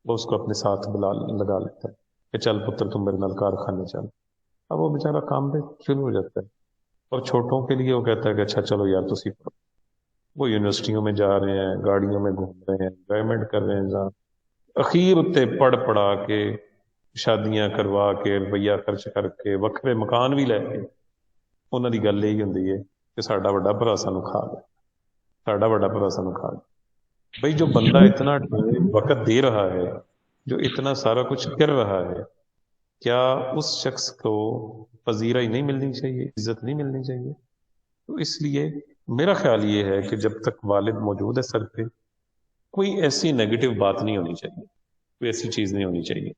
S1: وہ اس کو اپنے ساتھ لگا لیتا ہے کہ چل پتر تم میرے نال کارخانے چل. اب وہ بیچارہ کام پہ شروع ہو جاتا ہے، اور چھوٹوں کے لیے وہ کہتا ہے کہ اچھا چلو یار تسی پڑھو. وہ یونیورسٹیوں میں جا رہے ہیں، گاڑیوں میں گھوم رہے ہیں، انجوائمنٹ کر رہے ہیں جہاں اخیر اتنے پڑھ پڑھا کے شادیاں کروا کے روپیہ خرچ کر کے وکھرے مکان بھی لے کے انہوں کی گل یہی ہوتی ہے کہ ساڈا بڑا بھرا سانو کھا گیا، ساڈا بڑا بھرا سانو کھا گیا. بھائی جو بندہ اتنا وقت دے رہا ہے، جو اتنا سارا کچھ کر رہا ہے، کیا اس شخص کو پذیرائی نہیں ملنی چاہیے، عزت نہیں ملنی چاہیے؟ تو اس لیے میرا خیال یہ ہے کہ جب تک والد موجود ہے سر پہ کوئی ایسی نیگیٹو بات نہیں ہونی چاہیے، کوئی ایسی چیز نہیں ہونی چاہیے.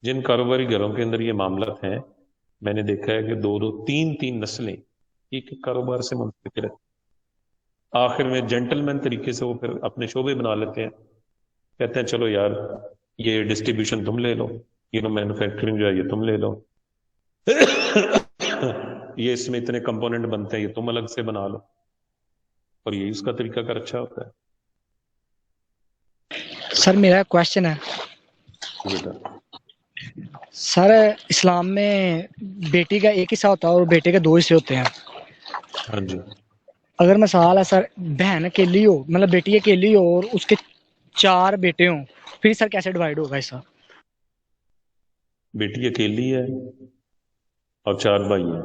S1: جن کاروباری گھروں کے اندر یہ معاملات ہیں، میں نے دیکھا ہے کہ دو دو تین تین نسلیں ایک ایک کاروبار سے منسلک رہتی، آخر میں جینٹل مین طریقے سے وہ پھر اپنے شعبے بنا لیتے ہیں، کہتے ہیں چلو یار یہ ڈسٹریبیوشن تم لے لو، یہ مینوفیکچرنگ جو ہے یہ تم لے لو، یہ اس میں اتنے کمپوننٹ بنتے ہیں یہ تم الگ سے بنا لو، اور یہی اس کا طریقہ کار اچھا ہوتا ہے.
S5: سر میرا کوشچن ہے
S1: بیٹا
S5: سر، اسلام میں بیٹی کا ایک حصہ ہوتا ہے اور بیٹے کے 2 حصے ہوتے ہیں.
S1: ہاں جی،
S5: اگر مثال ہے سر، بہن اکیلی ہو، مطلب بیٹی اکیلی ہو اور اس کے 4 بیٹے ہوں، پھر سر کیسے ڈیوائڈ ہوگا حصہ؟
S1: بیٹی اکیلی ہے اور 4 بھائی ہیں،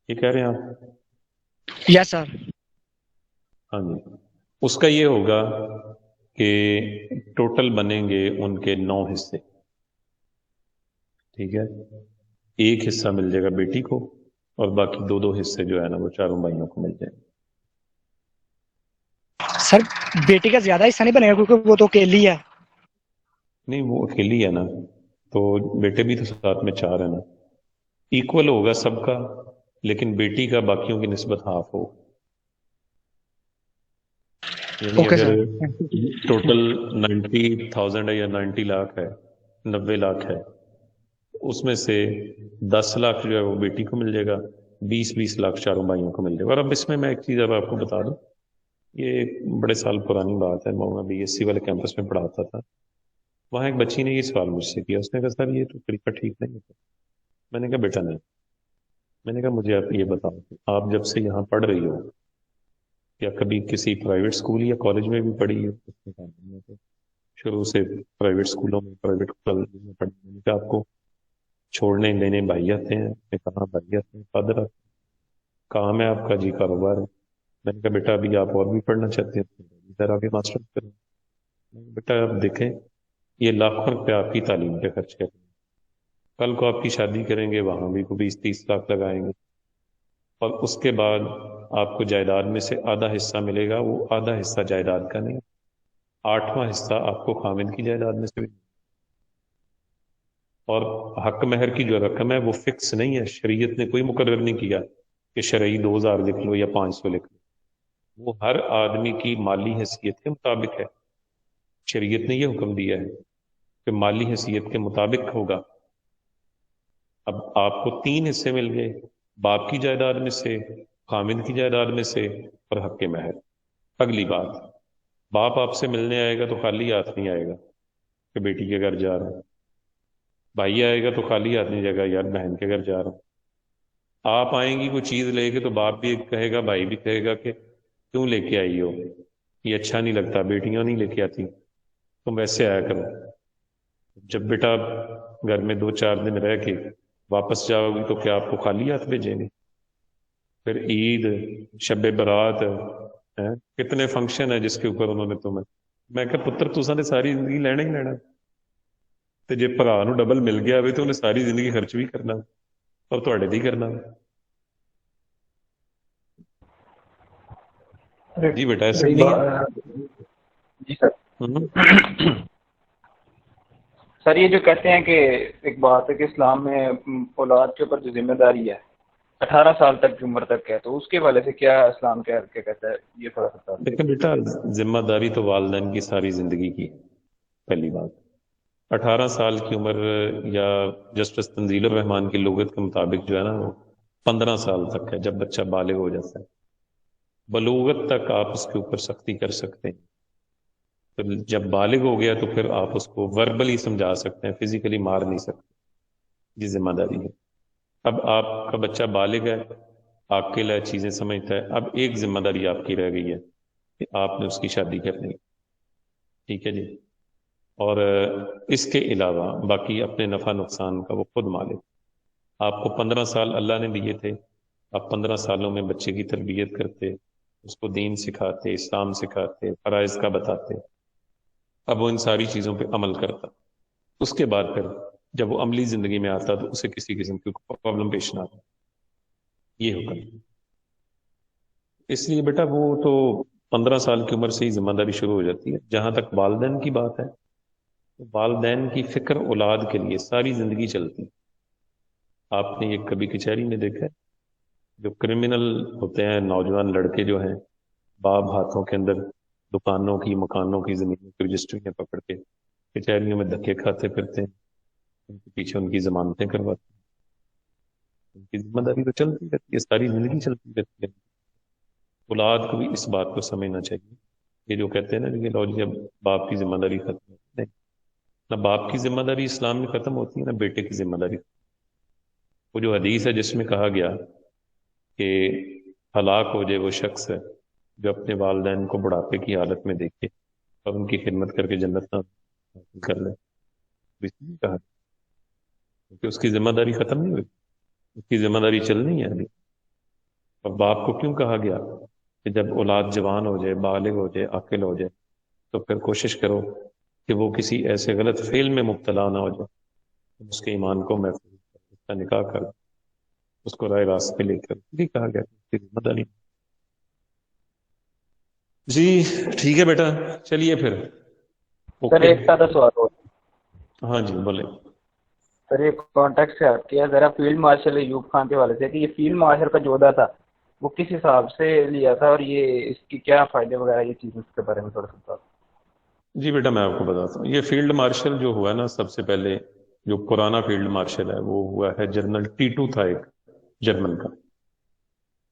S1: یہ کہہ رہے ہیں آپ؟
S5: یس سر.
S1: ہاں جی، اس کا یہ ہوگا کہ ٹوٹل بنیں گے ان کے 9 حصے، ٹھیک ہے. ایک حصہ مل جائے گا بیٹی کو اور باقی 2 حصے جو ہے نا وہ 4 بھائیوں کو مل جائیں گے.
S5: سر بیٹی کا زیادہ حصہ نہیں بنے گا کیونکہ وہ تو اکیلی ہے.
S1: نہیں وہ اکیلی ہے نا، تو بیٹے بھی تو ساتھ میں 4 ہیں نا، ایکول ہوگا سب کا، لیکن بیٹی کا باقیوں کی نسبت ہاف ہو. یعنی
S5: اوکے
S1: اگر
S5: سر.
S1: ٹوٹل 90,000 ہے یا 90 لاکھ ہے، 90 لاکھ ہے، اس میں سے 10 لاکھ جو ہے وہ بیٹی کو مل جائے گا، 20 لاکھ 4 بھائیوں کو مل جائے گا. اور اب اس میں ایک چیز اب آپ کو بتا دوں، یہ ایک بڑے سال پرانی بات ہے، میں بی ایس سی والے کیمپس میں پڑھاتا تھا، وہاں ایک بچی نے یہ سوال مجھ سے کیا، اس نے کہا سر یہ تو طریقہ ٹھیک نہیں ہے. میں نے کہا بیٹا نہیں، میں نے کہا مجھے آپ یہ بتاؤ کہ آپ جب سے یہاں پڑھ رہی ہو یا کبھی کسی پرائیویٹ اسکول یا کالج میں بھی پڑھی ہو، اس میں کہا میں تو شروع سے پرائیویٹ اسکولوں میں پرائیویٹ کالج میں پڑھی، میں نے کہا آپ کو چھوڑنے لینے بھائی آتے ہیں؟ میں نے کہا بھائی آتے ہیں، فادر آتے ہیں. کام ہے آپ کا؟ جی کاروبار ہے. میں نے کہا بیٹا ابھی آپ اور بھی پڑھنا چاہتے ہیں؟ سر آگے ماسٹر کریں. میں نے کہا بیٹا آپ دیکھیں یہ لاکھوں روپے آپ کی تعلیم پہ خرچ کریں گے، کل کو آپ کی شادی کریں گے وہاں بھی کو 20-30 لاکھ لگائیں گے، اور اس کے بعد آپ کو جائیداد میں سے آدھا حصہ ملے گا، وہ آدھا حصہ جائیداد کا نہیں، 8واں حصہ آپ کو خامد کی جائیداد میں سے ملے گا. اور حق مہر کی جو رقم ہے وہ فکس نہیں ہے، شریعت نے کوئی مقرر نہیں کیا کہ شرعی 2,000 لکھ لو یا 500 لکھ لو، وہ ہر آدمی کی مالی حیثیت کے مطابق ہے. شریعت نے یہ حکم دیا ہے کہ مالی حیثیت کے مطابق ہوگا. اب آپ کو 3 حصے مل گئے، باپ کی جائیداد میں سے، خامد کی جائیداد میں سے، اور حق مہر. اگلی بات، باپ آپ سے ملنے آئے گا تو خالی ہاتھ نہیں آئے گا کہ بیٹی کے گھر جا رہا ہوں، بھائی آئے گا تو خالی ہاتھ نہیں جائے گا یار بہن کے گھر جا رہا ہوں. آپ آئیں گی کوئی چیز لے کے تو باپ بھی کہے گا بھائی بھی کہے گا کہ کیوں لے کے آئی ہو، یہ اچھا نہیں لگتا، بیٹیاں نہیں لے کے آتی، تم ویسے آیا کرو. جب بیٹا گھر میں 2-4 دن رہ کے واپس جاؤ گی تو کیا آپ کو خالی ہاتھ بھیجیں گے؟ پھر عید، شب برات ہیں، کتنے فنکشن ہیں جس کے اوپر انہوں نے تمہیں. میں کہ پتر تساں نے ساری زندگی لینا ہی لینا، تے جے بھرا نو ڈبل مل گیا ہوئے تو انہیں ساری زندگی خرچ بھی کرنا اور تواڈے دی کرنا. جی بیٹا ایسا ہی نہیں ہے.
S2: جی سر.
S1: ہوں.
S2: سر یہ جو کہتے ہیں کہ ایک بات ہے کہ اسلام میں اولاد کے اوپر جو ذمہ داری ہے 18 سال تک کی عمر تک ہے، تو اس کے حوالے سے کیا اسلام کیا کہتا ہے، یہ تھوڑا سا بتا
S1: لیکن
S2: دیجیے.
S1: بیٹا ذمہ داری تو والدین کی ساری زندگی کی ہے. پہلی بات، 18 سال کی عمر یا جسٹس تنزیل الرحمان کی لغت کے مطابق جو ہے نا وہ 15 سال تک ہے، جب بچہ بالغ ہو جاتا ہے. بلوغت تک آپ اس کے اوپر سختی کر سکتے ہیں، پھر جب بالغ ہو گیا تو پھر آپ اس کو وربلی سمجھا سکتے ہیں، فزیکلی مار نہیں سکتے. یہ ذمہ داری ہے. اب آپ کا بچہ بالغ ہے، عاقل ہے، چیزیں سمجھتا ہے، اب ایک ذمہ داری آپ کی رہ گئی ہے کہ آپ نے اس کی شادی کرنی ہے. ٹھیک ہے جی. اور اس کے علاوہ باقی اپنے نفع نقصان کا وہ خود مالک. آپ کو 15 سال اللہ نے دیے تھے، آپ 15 سالوں میں بچے کی تربیت کرتے، اس کو دین سکھاتے، اسلام سکھاتے، فرائض کا بتاتے، اب وہ ان ساری چیزوں پہ عمل کرتا. اس کے بعد پھر جب وہ عملی زندگی میں آتا تو اسے کسی قسم کی پرابلم پیش نہ آتا. یہ حکم. اس لیے بیٹا وہ تو 15 سال کی عمر سے ہی ذمہ داری شروع ہو جاتی ہے. جہاں تک والدین کی بات ہے، تو والدین کی فکر اولاد کے لیے ساری زندگی چلتی ہے. آپ نے یہ کبھی کچہری میں دیکھا ہے؟ جو کرمنل ہوتے ہیں نوجوان لڑکے جو ہیں، باب ہاتھوں کے اندر دکانوں کی مکانوں کی زمینوں کی رجسٹریاں پکڑ کے کچہریوں میں دھکے کھاتے پھرتے ہیں، ان کے پیچھے ان کی ضمانتیں کرواتے ہیں. ان کی ذمہ داری تو چلتی رہتی ہے، ساری زندگی چلتی رہتی ہے. اولاد کو بھی اس بات کو سمجھنا چاہیے. یہ جو کہتے ہیں نا کہ لو جی اب باپ کی ذمہ داری ختم ہوتی ہے، نہیں، نہ باپ کی ذمہ داری اسلام میں ختم ہوتی ہے، نہ بیٹے کی ذمہ داری. وہ جو حدیث ہے جس میں کہا گیا کہ ہلاک ہو جائے وہ شخص ہے جو اپنے والدین کو بڑھاپے کی حالت میں دیکھے اور ان کی خدمت کر کے جنت نہ حاصل کر لے. اس لیے کہا کہ اس کی ذمہ داری ختم نہیں ہوئی، اس کی ذمہ داری چلنی ہے ابھی. اور باپ کو کیوں کہا گیا کہ جب اولاد جوان ہو جائے، بالغ ہو جائے، عاقل ہو جائے، تو پھر کوشش کرو کہ وہ کسی ایسے غلط فعل میں مبتلا نہ ہو جائے، اس کے ایمان کو محفوظ کر، اس کا نکاح کر، اس کو رائے راست پہ لے کر. یہ کہا گیا کہ اس کی ذمہ داری. جی ٹھیک ہے بیٹا، چلیے پھر.
S2: Sir
S1: okay.
S2: ایک سادہ سوال ہو.
S1: ہاں جی بولے.
S2: سر یہ کانٹیکٹ سے ہٹ کیا ذرا فیلڈ مارشل ایوب خان کے والے سے کہ یہ فیلڈ مارشل کا جوہدا تھا وہ کس حساب سے لیا تھا، اور یہ اس کی کیا فائدے وغیرہ یہ چیز، اس کے بارے میں تھوڑا سا بتا.
S1: جی بیٹا میں آپ کو بتاتا ہوں. یہ فیلڈ مارشل جو ہوا نا، سب سے پہلے جو پرانا فیلڈ مارشل ہے وہ ہوا ہے جنرل ٹیٹو تھا ایک جرمن کا.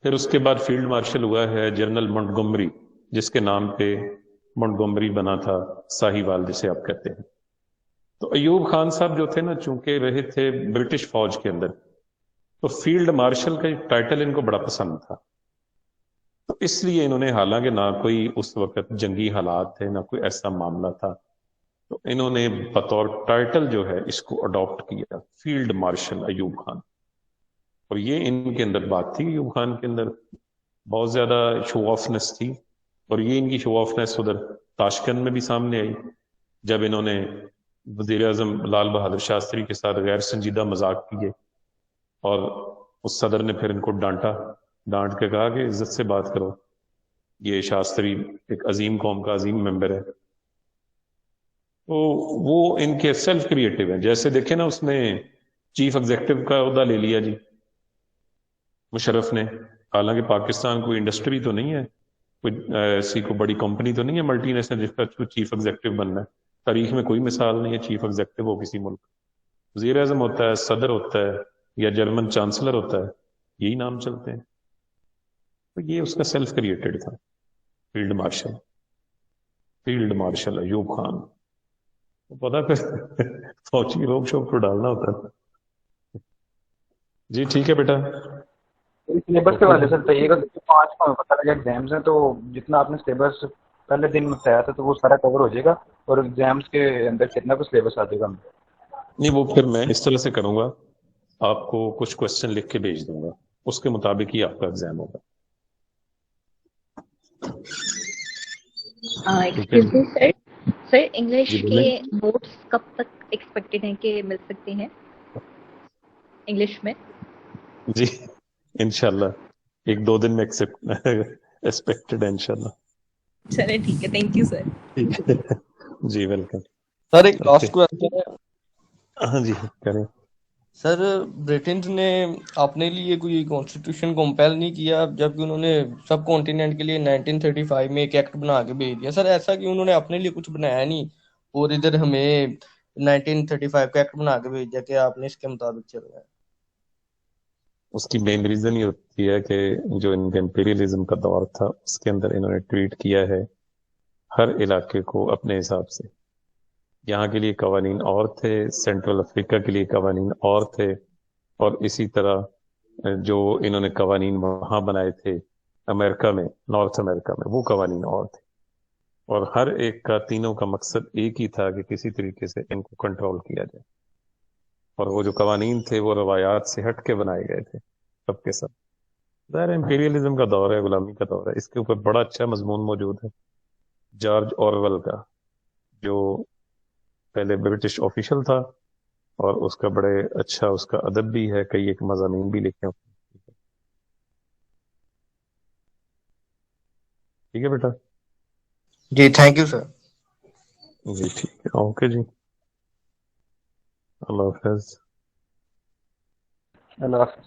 S1: پھر اس کے بعد فیلڈ مارشل ہوا ہے جنرل منٹگومری، جس کے نام پہ منٹگومری بنا تھا، ساہیوال جسے آپ کہتے ہیں. تو ایوب خان صاحب جو تھے نا، چونکہ رہے تھے برٹش فوج کے اندر، تو فیلڈ مارشل کا ٹائٹل ان کو بڑا پسند تھا. تو اس لیے انہوں نے، حالانکہ نہ کوئی اس وقت جنگی حالات تھے، نہ کوئی ایسا معاملہ تھا، تو انہوں نے بطور ٹائٹل جو ہے اس کو اڈاپٹ کیا، فیلڈ مارشل ایوب خان. اور یہ ان کے اندر بات تھی، ایوب خان کے اندر بہت زیادہ شو آفنس تھی. اور یہ ان کی شو آفنس ادھر تاشکند میں بھی سامنے آئی جب انہوں نے وزیر اعظم لال بہادر شاستری کے ساتھ غیر سنجیدہ مذاق کیے، اور اس صدر نے پھر ان کو ڈانٹ کے کہا کہ عزت سے بات کرو، یہ شاستری ایک عظیم قوم کا عظیم ممبر ہے. تو وہ ان کے سیلف کریٹو ہیں. جیسے دیکھیں نا، اس نے چیف ایگزیکٹو کا عہدہ لے لیا جی مشرف نے، حالانکہ پاکستان کوئی انڈسٹری تو نہیں ہے، کوئی ایسی کوئی بڑی کمپنی تو نہیں ہے ملٹی نیشنل جس کا چیف ایگزیکٹو بننا ہے. تاریخ میں کوئی مثال نہیں ہے چیف ایگزیکٹو ہو کسی ملک. وزیر اعظم ہوتا ہے، صدر ہوتا ہے، یا جرمن چانسلر ہوتا ہے، یہی نام چلتے ہیں. تو یہ اس کا سیلف کریٹڈ تھا field marshal. Field marshal Ayub Khan. پتا پھر فوجی روک شوق کو ڈالنا ہوتا ہے. جی ٹھیک ہے بیٹا.
S2: سلیبس کے والے سے بتائیے گا، 5 کا پتہ لگا ایگزامس ہیں، تو جتنا آپ نے سلیبس پہلے دن میں بتایا تھا تو وہ سارا کور ہو جائے گا، اور ایگزامس کے اندر کتنا کچھ سلیبس آ جائے گا.
S1: نہیں وہ پھر میں اس طرح سے کروں گا، آپ کو کچھ کوشچن لکھ کے بھیج دوں گا، اس کے مطابق ہی آپ کا ایگزام ہوگا. ٹھیک ہے
S6: ایکسکیوز می سر، سر انگلش
S1: جی
S6: کے
S1: بولیں.
S6: نوٹس کب تک ایکسپیکٹڈ ہیں کہ مل سکتے ہیں انگلش میں؟
S1: جی انشاءاللہ 1-2 دن میں ایکسپیکٹڈ ہے انشاءاللہ.
S6: چلے ٹھیک ہے، تھینک یو سر.
S1: ٹھیک ہے جی ویلکم.
S4: سر ایک
S1: اوکے
S4: لاسٹ کوشچن ہے.
S1: ہاں جی کریں.
S4: سر برٹنز نے اپنے لیے کوئی کانسٹیٹیوشن کمپیل نہیں کیا، جبکہ انہوں نے سب کانٹیننٹ کے لیے 1935 میں ایک ایکٹ بنا کے بھیج دیا. سر ایسا کہ انہوں نے اپنے لیے کچھ بنایا نہیں اور ادھر ہمیں 1935 کا ایکٹ بنا کے بھیج دیا کہ آپ نے اس کے مطابق چلنا ہے.
S1: اس کی مین ریزن یہ ہوتی ہے کہ جو ان کے امپیریلزم کا دور تھا اس کے اندر انہوں نے ٹریٹ کیا ہے ہر علاقے کو اپنے حساب سے. یہاں کے لیے قوانین اور تھے، سینٹرل افریقہ کے لیے قوانین اور تھے، اور اسی طرح جو انہوں نے قوانین وہاں بنائے تھے امریکہ میں، نارتھ امریکہ میں، وہ قوانین اور تھے. اور ہر ایک کا، تینوں کا مقصد ایک ہی تھا کہ کسی طریقے سے ان کو کنٹرول کیا جائے. اور وہ جو قوانین تھے وہ روایات سے ہٹ کے بنائے گئے تھے سب کے سب. ظاہر امپیریلزم کا دور ہے، غلامی کا دور ہے. اس کے اوپر بڑا اچھا مضمون موجود ہے جارج اورویل کا، جو پہلے برٹش آفیشل تھا، اور اس کا بڑے اچھا اس کا ادب بھی ہے، کئی ایک مضامین بھی لکھے ہیں. ٹھیک ہے بیٹا.
S7: جی تھینک یو سر.
S1: جی ٹھیک ہے، اوکے جی، اللہ حافظ.
S2: اللہ حافظ.